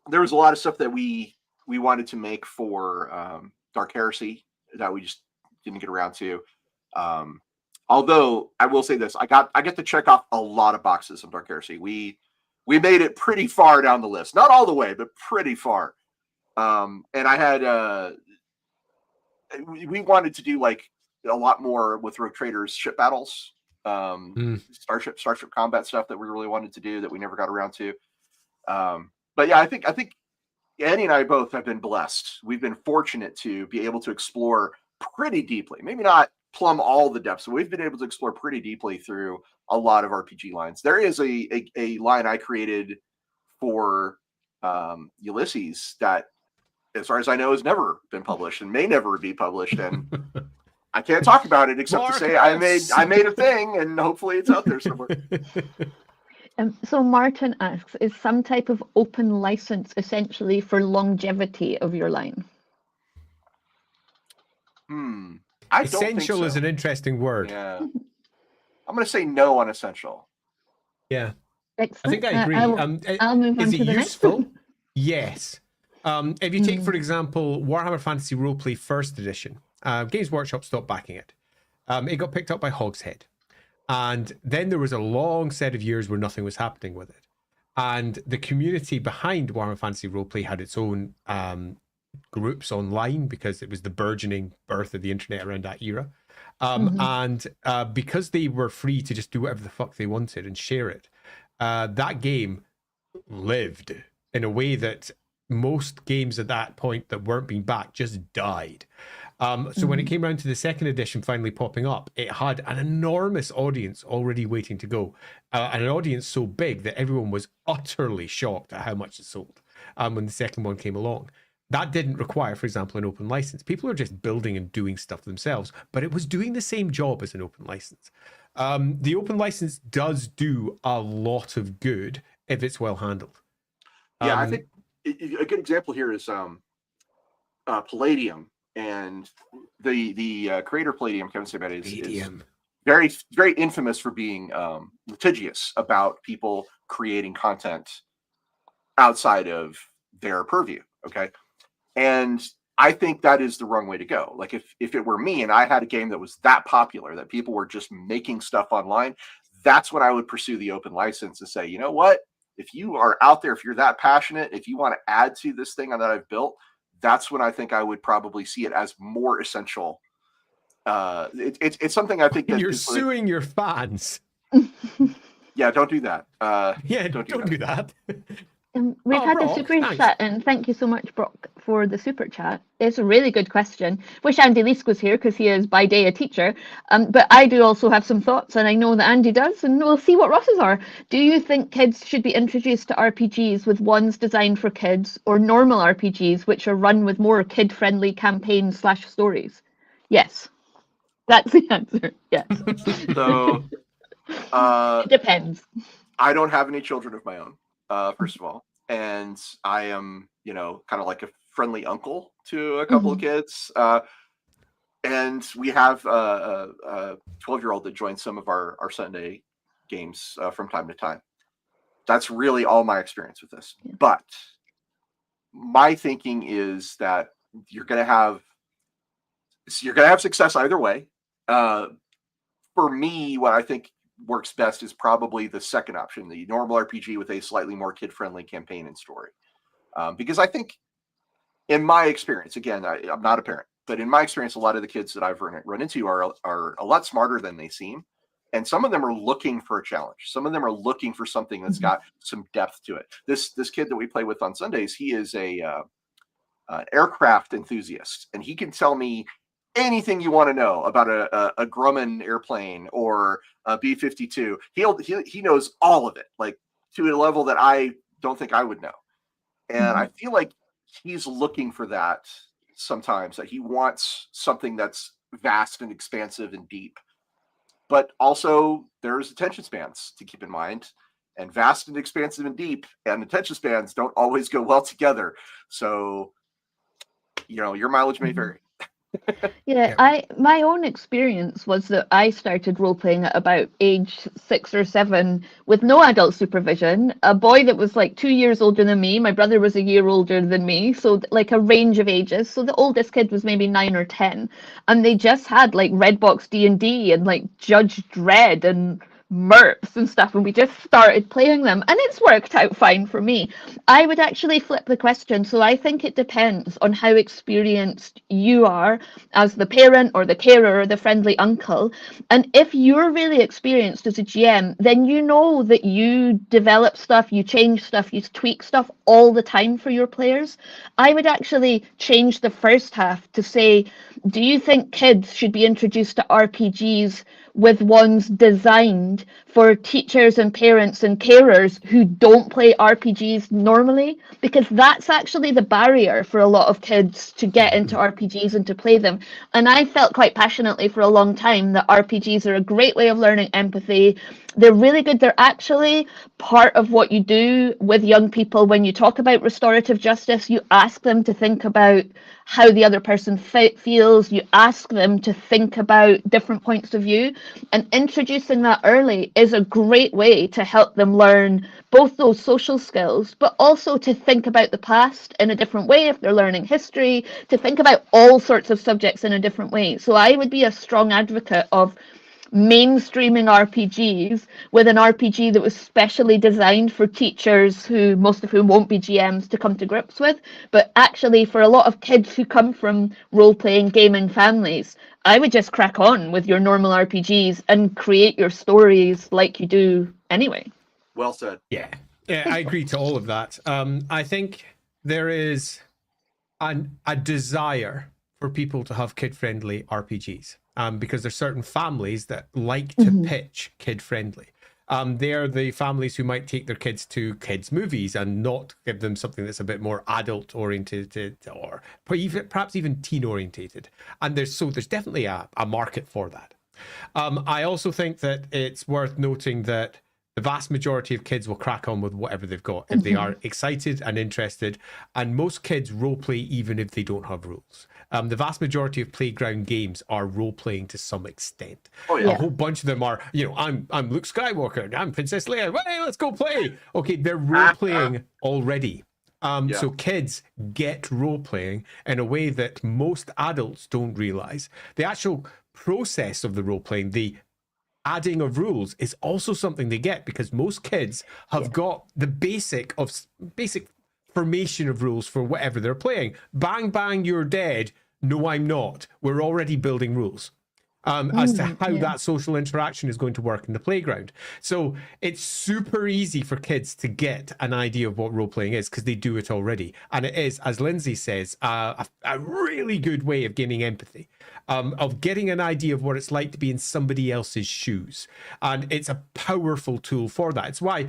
there was a lot of stuff that we wanted to make for Dark Heresy that we just didn't get around to. Although I will say this, I get to check off a lot of boxes of Dark Heresy. We made it pretty far down the list, not all the way, but pretty far. And I had we wanted to do like a lot more with Rogue Traders ship battles, starship combat stuff that we really wanted to do that we never got around to. But yeah, I think Annie and I both have been blessed. We've been fortunate to be able to explore pretty deeply, maybe not plumb all the depths, but we've been able to explore pretty deeply through a lot of RPG lines. There is a line I created for Ulysses that, as far as I know, has never been published and may never be published, and I can't talk about it except to say I made a thing, and hopefully it's out there somewhere. So Martin asks, is some type of open license essentially for longevity of your line? Essential is an interesting word. Yeah, I'm going to say no on essential. Yeah, excellent. I think I agree. I'll move on to the useful? next one. Yes. If you take, for example, Warhammer Fantasy Roleplay 1st edition, Games Workshop stopped backing it. It got picked up by Hogshead. And then there was a long set of years where nothing was happening with it. And the community behind Warhammer Fantasy Roleplay had its own groups online, because it was the burgeoning birth of the internet around that era. And because they were free to just do whatever the fuck they wanted and share it, that game lived in a way that most games at that point that weren't being backed just died. So when it came around to the second edition finally popping up, it had an enormous audience already waiting to go, and an audience so big that everyone was utterly shocked at how much it sold when the second one came along. That didn't require, for example, an open license. People are just building and doing stuff themselves, but it was doing the same job as an open license. The open license does do a lot of good if it's well handled. Yeah, I think a good example here is Palladium, and the creator Palladium, Kevin Sabet, is very, very infamous for being litigious about people creating content outside of their purview. Okay. And I think that is the wrong way to go. Like if it were me and I had a game that was that popular, that people were just making stuff online, that's when I would pursue the open license and say, you know what, if you are out there, if you're that passionate, if you want to add to this thing that I've built, that's when I think I would probably see it as more essential. It's something I think that you're suing your fans. Yeah, don't do that. Don't do that. We've had Brock, a super chat, and thank you so much, Brock, for the super chat. It's a really good question. Wish Andy Leask was here because he is by day a teacher. But I do also have some thoughts, and I know that Andy does, and we'll see what Ross's are. Do you think kids should be introduced to RPGs with ones designed for kids, or normal RPGs which are run with more kid-friendly campaigns/stories? Yes. That's the answer. Yes. So it depends. I don't have any children of my own, first of all. And I am, kind of like a friendly uncle to a couple of kids. And we have a 12-year-old that joins some of our Sunday games from time to time. That's really all my experience with this. Yeah. But my thinking is that you're going to have success either way. For me, what I think works best is probably the second option, the normal RPG with a slightly more kid-friendly campaign and story. Because I think, in my experience, again, I'm not a parent, but in my experience, a lot of the kids that I've run into are a lot smarter than they seem. And some of them are looking for a challenge. Some of them are looking for something that's got some depth to it. This kid that we play with on Sundays, he is an aircraft enthusiast, and he can tell me anything you want to know about a Grumman airplane or a B-52. He knows all of it, like to a level that I don't think I would know. And I feel like he's looking for that sometimes, that he wants something that's vast and expansive and deep. But also there's attention spans to keep in mind, and vast and expansive and deep and attention spans don't always go well together. So, your mileage may vary. Yeah, my own experience was that I started role playing at about age 6 or 7 with no adult supervision. A boy that was like 2 years older than me. My brother was a year older than me, so like a range of ages. So the oldest kid was maybe 9 or 10, and they just had like Redbox D&D and like Judge Dredd and MERPs and stuff, and we just started playing them, and it's worked out fine for me. I would actually flip the question. So I think it depends on how experienced you are as the parent or the carer or the friendly uncle. And if you're really experienced as a GM, then you know that you develop stuff, you change stuff, you tweak stuff all the time for your players. I would actually change the first half to say, do you think kids should be introduced to RPGs with ones designed for teachers and parents and carers who don't play RPGs normally? Because that's actually the barrier for a lot of kids to get into RPGs and to play them. And I felt quite passionately for a long time that RPGs are a great way of learning empathy. They're really good. They're actually part of what you do with young people when you talk about restorative justice. You ask them to think about how the other person feels. You ask them to think about different points of view. And introducing that early is a great way to help them learn both those social skills, but also to think about the past in a different way if they're learning history, to think about all sorts of subjects in a different way. So I would be a strong advocate of mainstreaming RPGs with an RPG that was specially designed for teachers, who most of whom won't be GMs, to come to grips with, but actually for a lot of kids who come from role-playing gaming families, I would just crack on with your normal RPGs and create your stories like you do anyway. Well said. Yeah, I agree to all of that. I think there is a desire for people to have kid-friendly RPGs, because there's certain families that like to pitch kid-friendly. They're the families who might take their kids to kids' movies and not give them something that's a bit more adult-oriented or perhaps even teen-orientated. And there's definitely a market for that. I also think that it's worth noting that the vast majority of kids will crack on with whatever they've got if they are excited and interested. And most kids role play even if they don't have rules. The vast majority of playground games are role playing to some extent. Oh, yeah. A whole bunch of them are, I'm Luke Skywalker, and I'm Princess Leia. Hey, let's go play. Okay, they're role playing already. So kids get role playing in a way that most adults don't realize. The actual process of the role playing, the adding of rules, is also something they get, because most kids have got the basic formation of rules for whatever they're playing. Bang, bang, you're dead. No, I'm not. We're already building rules as to how that social interaction is going to work in the playground. So it's super easy for kids to get an idea of what role-playing is, because they do it already. And it is, as Lindsay says, a really good way of gaining empathy, of getting an idea of what it's like to be in somebody else's shoes. And it's a powerful tool for that. It's why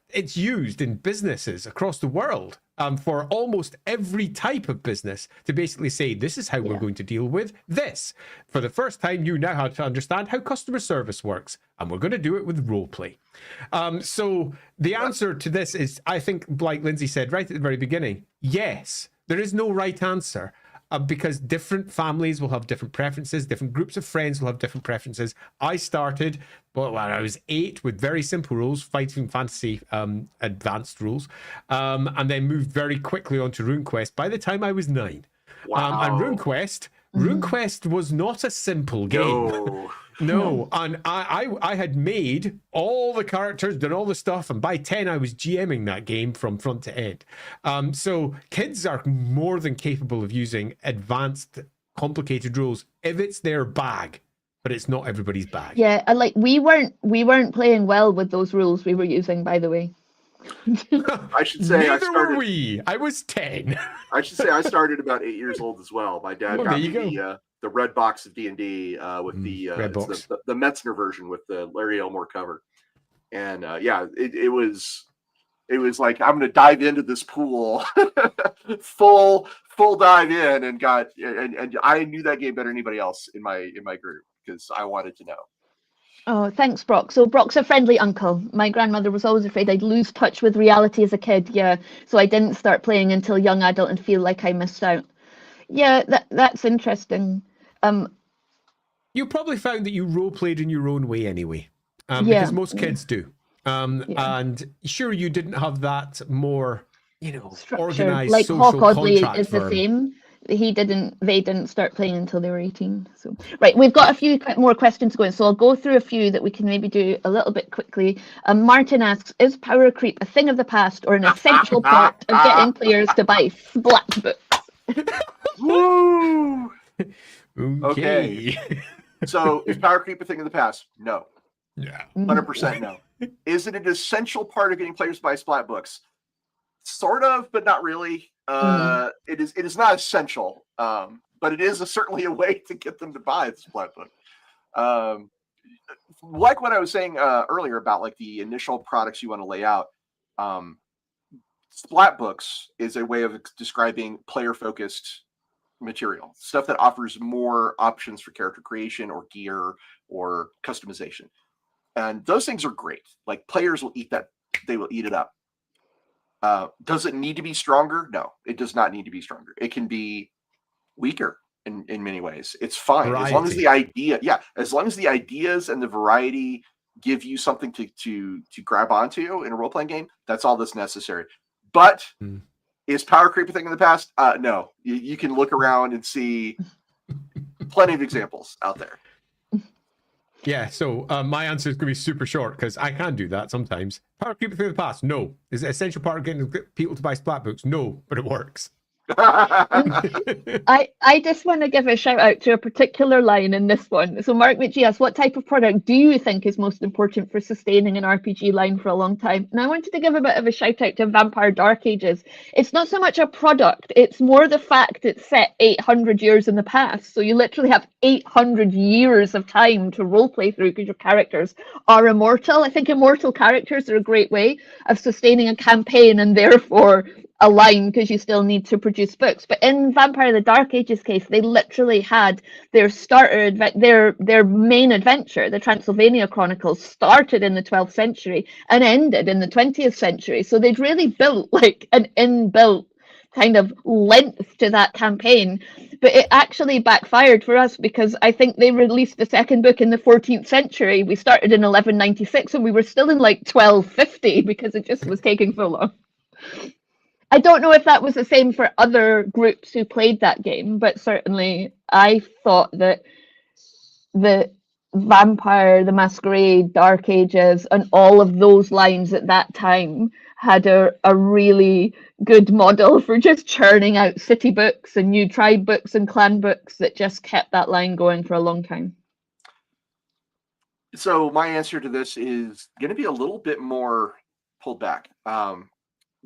it's used in businesses across the world, for almost every type of business, to basically say, this is how we're going to deal with this. For the first time, you now have to understand how customer service works, and we're going to do it with role play. So the answer to this is, I think, like Lindsay said right at the very beginning, yes, there is no right answer. Because different families will have different preferences, different groups of friends will have different preferences. I started when I was 8 with very simple rules, Fighting Fantasy advanced rules, and then moved very quickly on to RuneQuest by the time I was 9. Wow. And RuneQuest was not a simple game. No, and I had made all the characters, done all the stuff, and by 10 I was GMing that game from front to end. So kids are more than capable of using advanced, complicated rules if it's their bag, but it's not everybody's bag. Yeah, and like we weren't playing well with those rules we were using, by the way. I should say Neither were we. I was 10. I should say I started about 8 years old as well. My dad got me the red box of D&D with the Metzner version with the Larry Elmore cover, and it was like, I'm going to dive into this pool, full dive in, and I knew that game better than anybody else in my group, because I wanted to know. Oh, thanks, Brock. So Brock's a friendly uncle. My grandmother was always afraid I'd lose touch with reality as a kid. Yeah, so I didn't start playing until young adult and feel like I missed out. Yeah, that's interesting. You probably found that you role played in your own way anyway, because most kids do. And sure, you didn't have that more, organized like social Hawk Oddly contract is firm. the same. They didn't start playing until they were 18. So right, we've got a few more questions going, so I'll go through a few that we can maybe do a little bit quickly. Martin asks, is power creep a thing of the past or an essential part of getting players to buy splat books? Woo! Okay. So is power creep a thing of the past? No. Yeah. 100% no. Is it an essential part of getting players to buy splat books? Sort of, but not really. It is not essential, but it is certainly a way to get them to buy the splat book. Like what I was saying earlier about like the initial products you want to lay out, splat books is a way of describing player-focused material, stuff that offers more options for character creation or gear or customization. And those things are great. Like, players will eat that. They will eat it up. Does it need to be stronger? No, it does not need to be stronger. It can be weaker in many ways. It's fine. Variety. As long as the ideas and the variety give you something to grab onto in a role-playing game, that's all that's necessary. But is power creep a thing in the past? No. You can look around and see plenty of examples out there. Yeah, so my answer is going to be super short, because I can do that sometimes. Power creep thing in the past? No. Is it an essential part of getting people to buy splat books? No, but it works. I just want to give a shout out to a particular line in this one. So Mark McGee asks, what type of product do you think is most important for sustaining an RPG line for a long time? And I wanted to give a bit of a shout out to Vampire Dark Ages. It's not so much a product, it's more the fact it's set 800 years in the past. So you literally have 800 years of time to roleplay through because your characters are immortal. I think immortal characters are a great way of sustaining a campaign and therefore a line, because you still need to produce books. But in Vampire the Dark Ages case, they literally had their their main adventure, the Transylvania Chronicles, started in the 12th century and ended in the 20th century. So they'd really built like an inbuilt kind of length to that campaign. But it actually backfired for us because I think they released the second book in the 14th century. We started in 1196 and we were still in like 1250 because it just was taking so long. I don't know if that was the same for other groups who played that game, but certainly I thought that the Vampire, the Masquerade, Dark Ages, and all of those lines at that time had a really good model for just churning out city books and new tribe books and clan books that just kept that line going for a long time. So my answer to this is going to be a little bit more pulled back.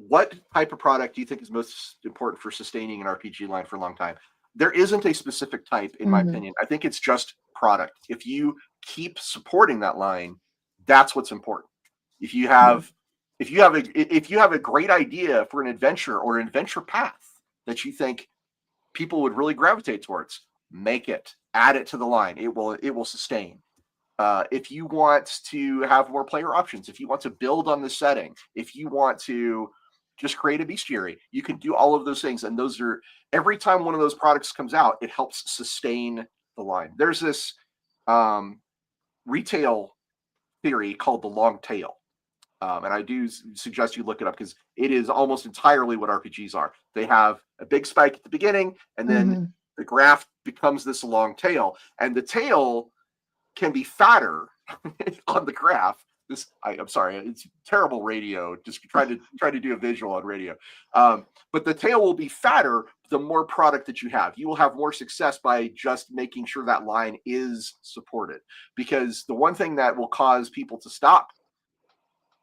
What type of product do you think is most important for sustaining an RPG line for a long time? There isn't a specific type, in my opinion. I think it's just product. If you keep supporting that line, that's what's important. If you have a great idea for an adventure or an adventure path that you think people would really gravitate towards, make it, add it to the line. It will sustain. If you want to have more player options, if you want to build on the setting, if you want to just create a bestiary, you can do all of those things. And those are, every time one of those products comes out, it helps sustain the line. There's this retail theory called the long tail. And I do suggest you look it up because it is almost entirely what RPGs are. They have a big spike at the beginning, and then the graph becomes this long tail. And the tail can be fatter on the graph. I'm sorry, it's terrible radio. Just try to do a visual on radio. But the tail will be fatter the more product that you have. You will have more success by just making sure that line is supported. Because the one thing that will cause people to stop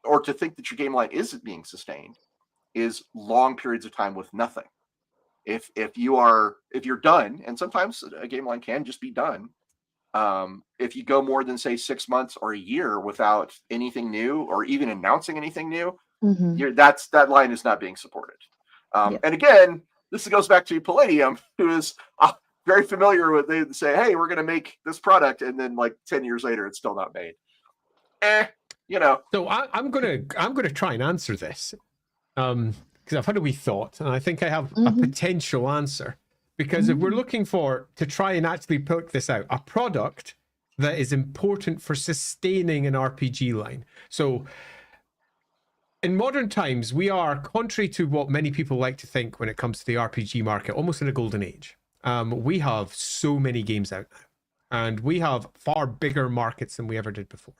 or to think that your game line isn't being sustained is long periods of time with nothing. If you're done, and sometimes a game line can just be done. If you go more than say 6 months or a year without anything new or even announcing anything new, that line is not being supported. And again, this goes back to Palladium, who is very familiar with. They say, "Hey, we're going to make this product," and then like 10 years later, it's still not made. So I'm gonna try and answer this because I've had a wee thought, and I think I have a potential answer. Because if we're looking to try and actually poke this out, a product that is important for sustaining an RPG line. So in modern times, we are, contrary to what many people like to think when it comes to the RPG market, almost in a golden age. We have so many games out now, and we have far bigger markets than we ever did before.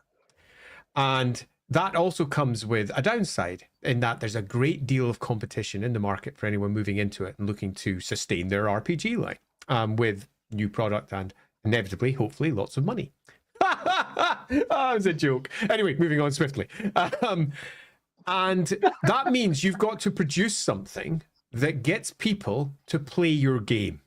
And that also comes with a downside in that there's a great deal of competition in the market for anyone moving into it and looking to sustain their RPG line with new product and inevitably, hopefully, lots of money. That was a joke. Anyway, moving on swiftly. And that means you've got to produce something that gets people to play your game.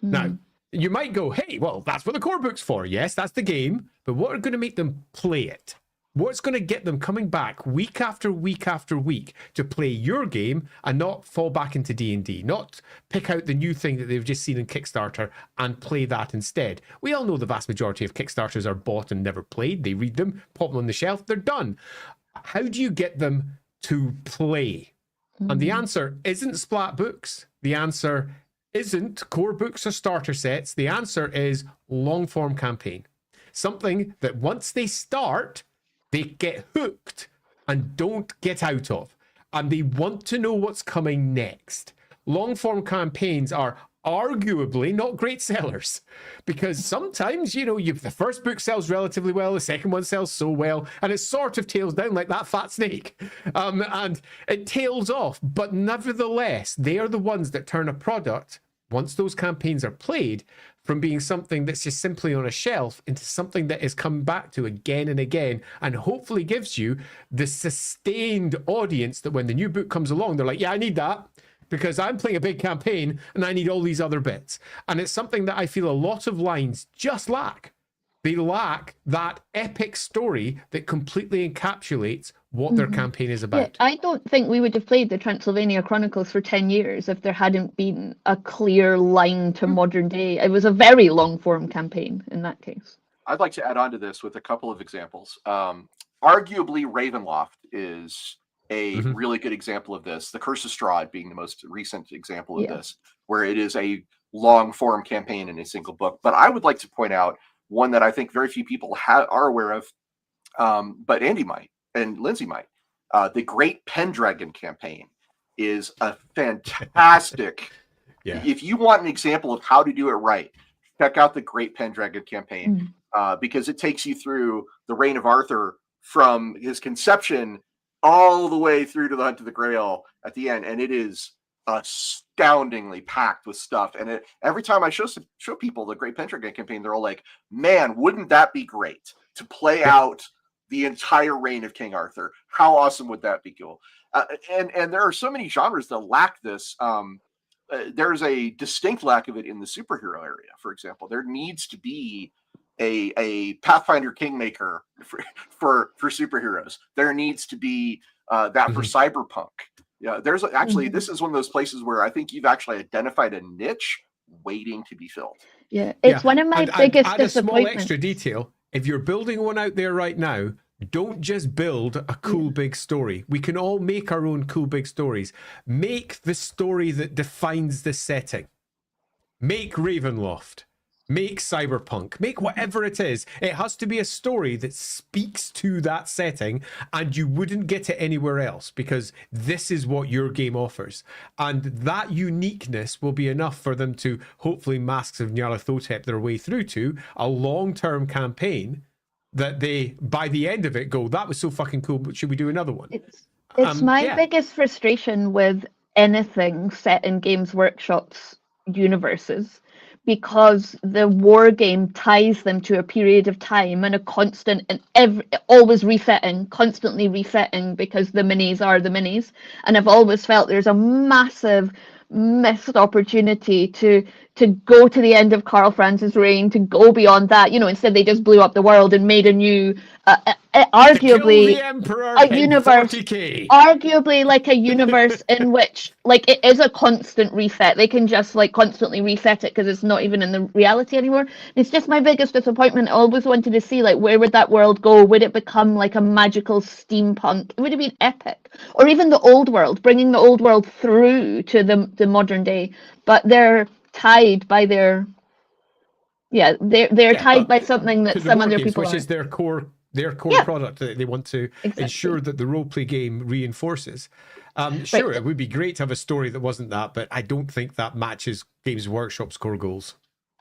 Now, you might go, hey, well, that's what the core book's for. Yes, that's the game. But what are going to make them play it? What's going to get them coming back week after week after week to play your game and not fall back into D&D, not pick out the new thing that they've just seen in Kickstarter and play that instead? We all know the vast majority of Kickstarters are bought and never played. They read them, pop them on the shelf, they're done. How do you get them to play? And the answer isn't splat books. The answer isn't core books or starter sets. The answer is long-form campaign. Something that once they start, they get hooked and don't get out of. And they want to know what's coming next. Long-form campaigns are arguably not great sellers, because sometimes, you know, the first book sells relatively well, the second one sells so well, and it sort of tails down like that fat snake, and it tails off. But nevertheless, they are the ones that turn a product, once those campaigns are played, from being something that's just simply on a shelf into something that is come back to again and again, and hopefully gives you the sustained audience that when the new book comes along, they're like, yeah, I need that, because I'm playing a big campaign and I need all these other bits. And it's something that I feel a lot of lines just lack. They lack that epic story that completely encapsulates what their campaign is about. Yeah, I don't think we would have played the Transylvania Chronicles for 10 years if there hadn't been a clear line to modern day. It was a very long form campaign in that case. I'd like to add on to this with a couple of examples. Arguably, Ravenloft is a really good example of this. The Curse of Strahd being the most recent example of this, where it is a long form campaign in a single book. But I would like to point out one that I think very few people are aware of, but Andy might and Lindsay might. The Great Pendragon campaign is a fantastic. If you want an example of how to do it right, check out the Great Pendragon campaign, because it takes you through the reign of Arthur from his conception all the way through to the Hunt of the Grail at the end, and it is astoundingly packed with stuff. And every time I show people the Great Pendragon campaign, they're all like, "Man, wouldn't that be great to play out the entire reign of King Arthur? How awesome would that be?" Cool. And there are so many genres that lack this. There's a distinct lack of it in the superhero area. For example, there needs to be a Pathfinder Kingmaker for superheroes. There needs to be that for cyberpunk. Yeah, there's actually this is one of those places where I think you've actually identified a niche waiting to be filled. Yeah, it's one of my biggest add a small disappointments. extra detail. If you're building one out there right now, don't just build a cool big story. We can all make our own cool big stories. Make the story that defines the setting. Make Ravenloft. Make cyberpunk. Make whatever it is. It has to be a story that speaks to that setting, and you wouldn't get it anywhere else, because this is what your game offers. And that uniqueness will be enough for them to hopefully Masks of Nyarlathotep their way through to a long-term campaign that they, by the end of it, go, that was so fucking cool, but should we do another one? It's my biggest frustration with anything set in Games Workshop's universes, because the war game ties them to a period of time and a constant and always constantly resetting, because the minis are the minis. And I've always felt there's a massive missed opportunity to go to the end of Karl Franz's reign, to go beyond that. You know, instead they just blew up the world and made a new arguably a universe, 40K. Arguably like a universe in which like it is a constant reset. They can just like constantly reset it because it's not even in the reality anymore. It's just my biggest disappointment. I always wanted to see like, where would that world go? Would it become like a magical steampunk? It would have been epic. Or even the old world, bringing the old world through to the modern day. But they're tied by their they're tied by something that some other people which is their core product that they want to ensure that the roleplay game reinforces. Sure, it would be great to have a story that wasn't that, but I don't think that matches Games Workshop's core goals.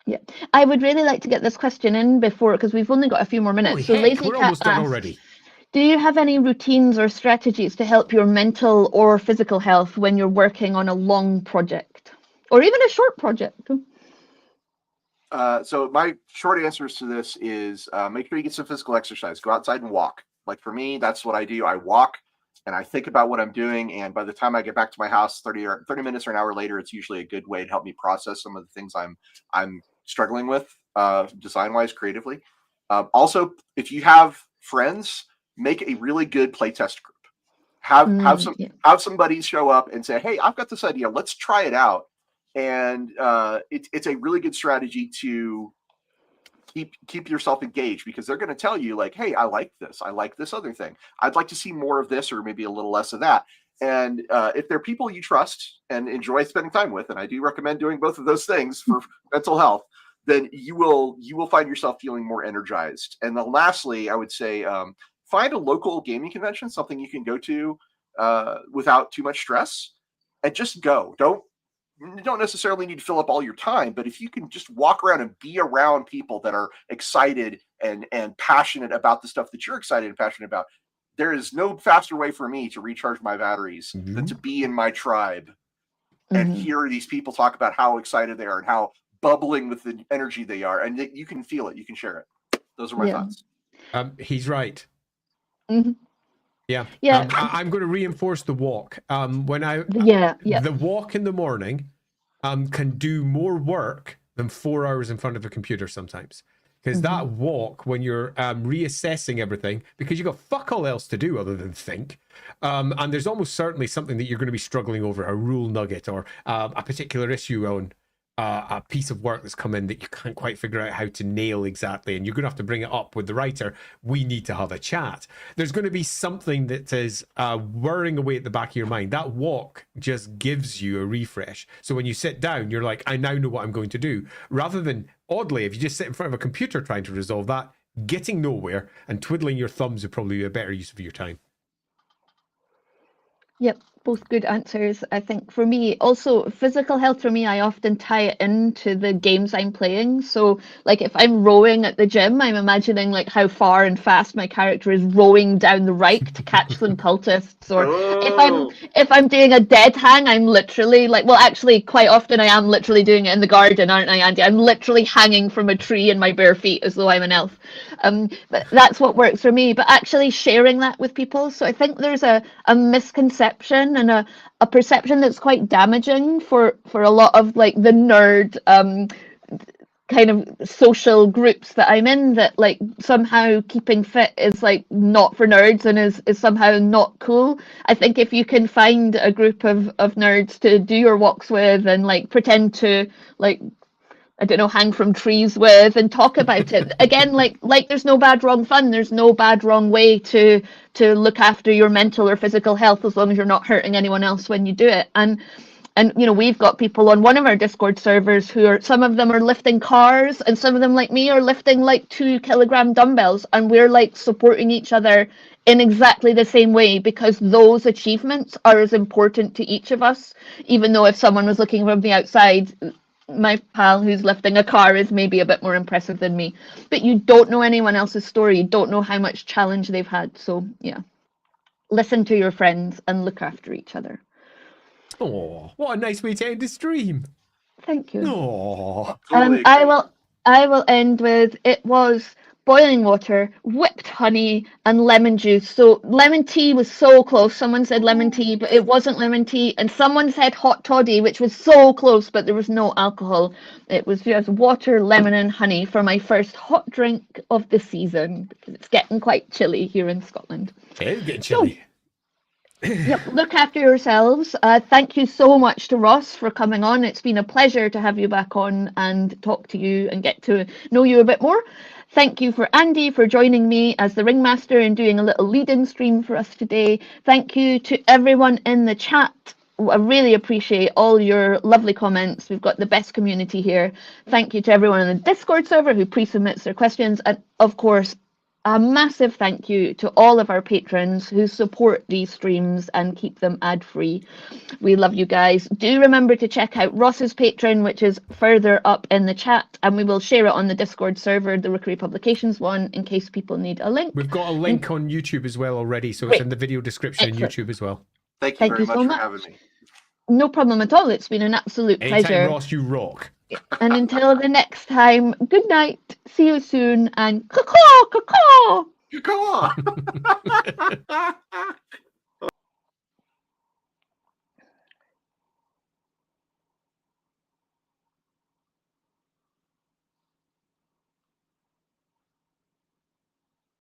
Yeah, I would really like to get this question in before, because we've only got a few more minutes. Holy heck, we're almost done already. Do you have any routines or strategies to help your mental or physical health when you're working on a long project, or even a short project? So my short answers to this is make sure you get some physical exercise. Go outside and walk. Like for me, that's what I do. I walk and I think about what I'm doing. And by the time I get back to my house, 30 minutes or an hour later, it's usually a good way to help me process some of the things I'm struggling with design-wise, creatively. Also, if you have friends, make a really good playtest group. Have somebody show up and say, "Hey, I've got this idea. Let's try it out." And it's a really good strategy to keep yourself engaged, because they're going to tell you like, "Hey, I like this. I like this other thing. I'd like to see more of this, or maybe a little less of that." And if they're people you trust and enjoy spending time with, and I do recommend doing both of those things for mental health, then you will find yourself feeling more energized. And then lastly, I would say find a local gaming convention, something you can go to without too much stress, and just go. you don't necessarily need to fill up all your time, but if you can just walk around and be around people that are excited and passionate about the stuff that you're excited and passionate about, there is no faster way for me to recharge my batteries than to be in my tribe and hear these people talk about how excited they are and how bubbling with the energy they are. And you can feel it. You can share it. Those are my thoughts. He's right. Yeah. Yeah. I'm going to reinforce the walk. The walk in the morning can do more work than 4 hours in front of a computer sometimes. Because that walk, when you're reassessing everything, because you've got fuck all else to do other than think, and there's almost certainly something that you're going to be struggling over, a rule nugget or a particular issue on a piece of work that's come in that you can't quite figure out how to nail exactly, and you're going to have to bring it up with the writer. We need to have a chat. There's going to be something that is whirring away at the back of your mind. That walk just gives you a refresh. So when you sit down, you're like, I now know what I'm going to do. Rather than, oddly, if you just sit in front of a computer trying to resolve that, getting nowhere and twiddling your thumbs would probably be a better use of your time. Yep, both good answers. I think for me, also physical health for me, I often tie it into the games I'm playing. So like if I'm rowing at the gym, I'm imagining like how far and fast my character is rowing down the Reich to catch some cultists. Or if I'm doing a dead hang, I'm literally like, well, actually quite often I am literally doing it in the garden, aren't I, Andy? I'm literally hanging from a tree in my bare feet as though I'm an elf. But that's what works for me. But actually sharing that with people. So I think there's a misconception and a perception that's quite damaging for a lot of like the nerd kind of social groups that I'm in, that like somehow keeping fit is like not for nerds and is somehow not cool. I think if you can find a group of nerds to do your walks with and like pretend to like, I don't know, hang from trees with and talk about it. Again, like there's no bad, wrong fun. There's no bad, wrong way to look after your mental or physical health as long as you're not hurting anyone else when you do it. And you know, we've got people on one of our Discord servers who are, some of them are lifting cars and some of them like me are lifting like 2-kilogram dumbbells, and we're like supporting each other in exactly the same way, because those achievements are as important to each of us. Even though if someone was looking from the outside, my pal who's lifting a car is maybe a bit more impressive than me, but you don't know anyone else's story. You don't know how much challenge they've had. So yeah, listen to your friends and look after each other. Oh, what a nice way to end the stream. Thank you. Oh, totally I will end with, it was boiling water, whipped honey, and lemon juice. So lemon tea was so close. Someone said lemon tea, but it wasn't lemon tea. And someone said hot toddy, which was so close, but there was no alcohol. It was just water, lemon, and honey for my first hot drink of the season, because it's getting quite chilly here in Scotland. it is getting chilly. Yep, look after yourselves. Thank you so much to Ross for coming on. It's been a pleasure to have you back on and talk to you and get to know you a bit more. Thank you for Andy for joining me as the ringmaster and doing a little lead-in stream for us today. Thank you to everyone in the chat. I really appreciate all your lovely comments. We've got the best community here. Thank you to everyone in the Discord server who pre-submits their questions. And of course, a massive thank you to all of our patrons who support these streams and keep them ad-free. We love you guys. Do remember to check out Ross's Patreon, which is further up in the chat, and we will share it on the Discord server, the Rookery Publications one, in case people need a link. We've got a link on YouTube as well already, so it's in the video description in YouTube as well. Thank you very much for having me. No problem at all. It's been an absolute pleasure. Ross, you rock. And until the next time, good night, see you soon, and caw-caw, caw-caw! Caw-caw!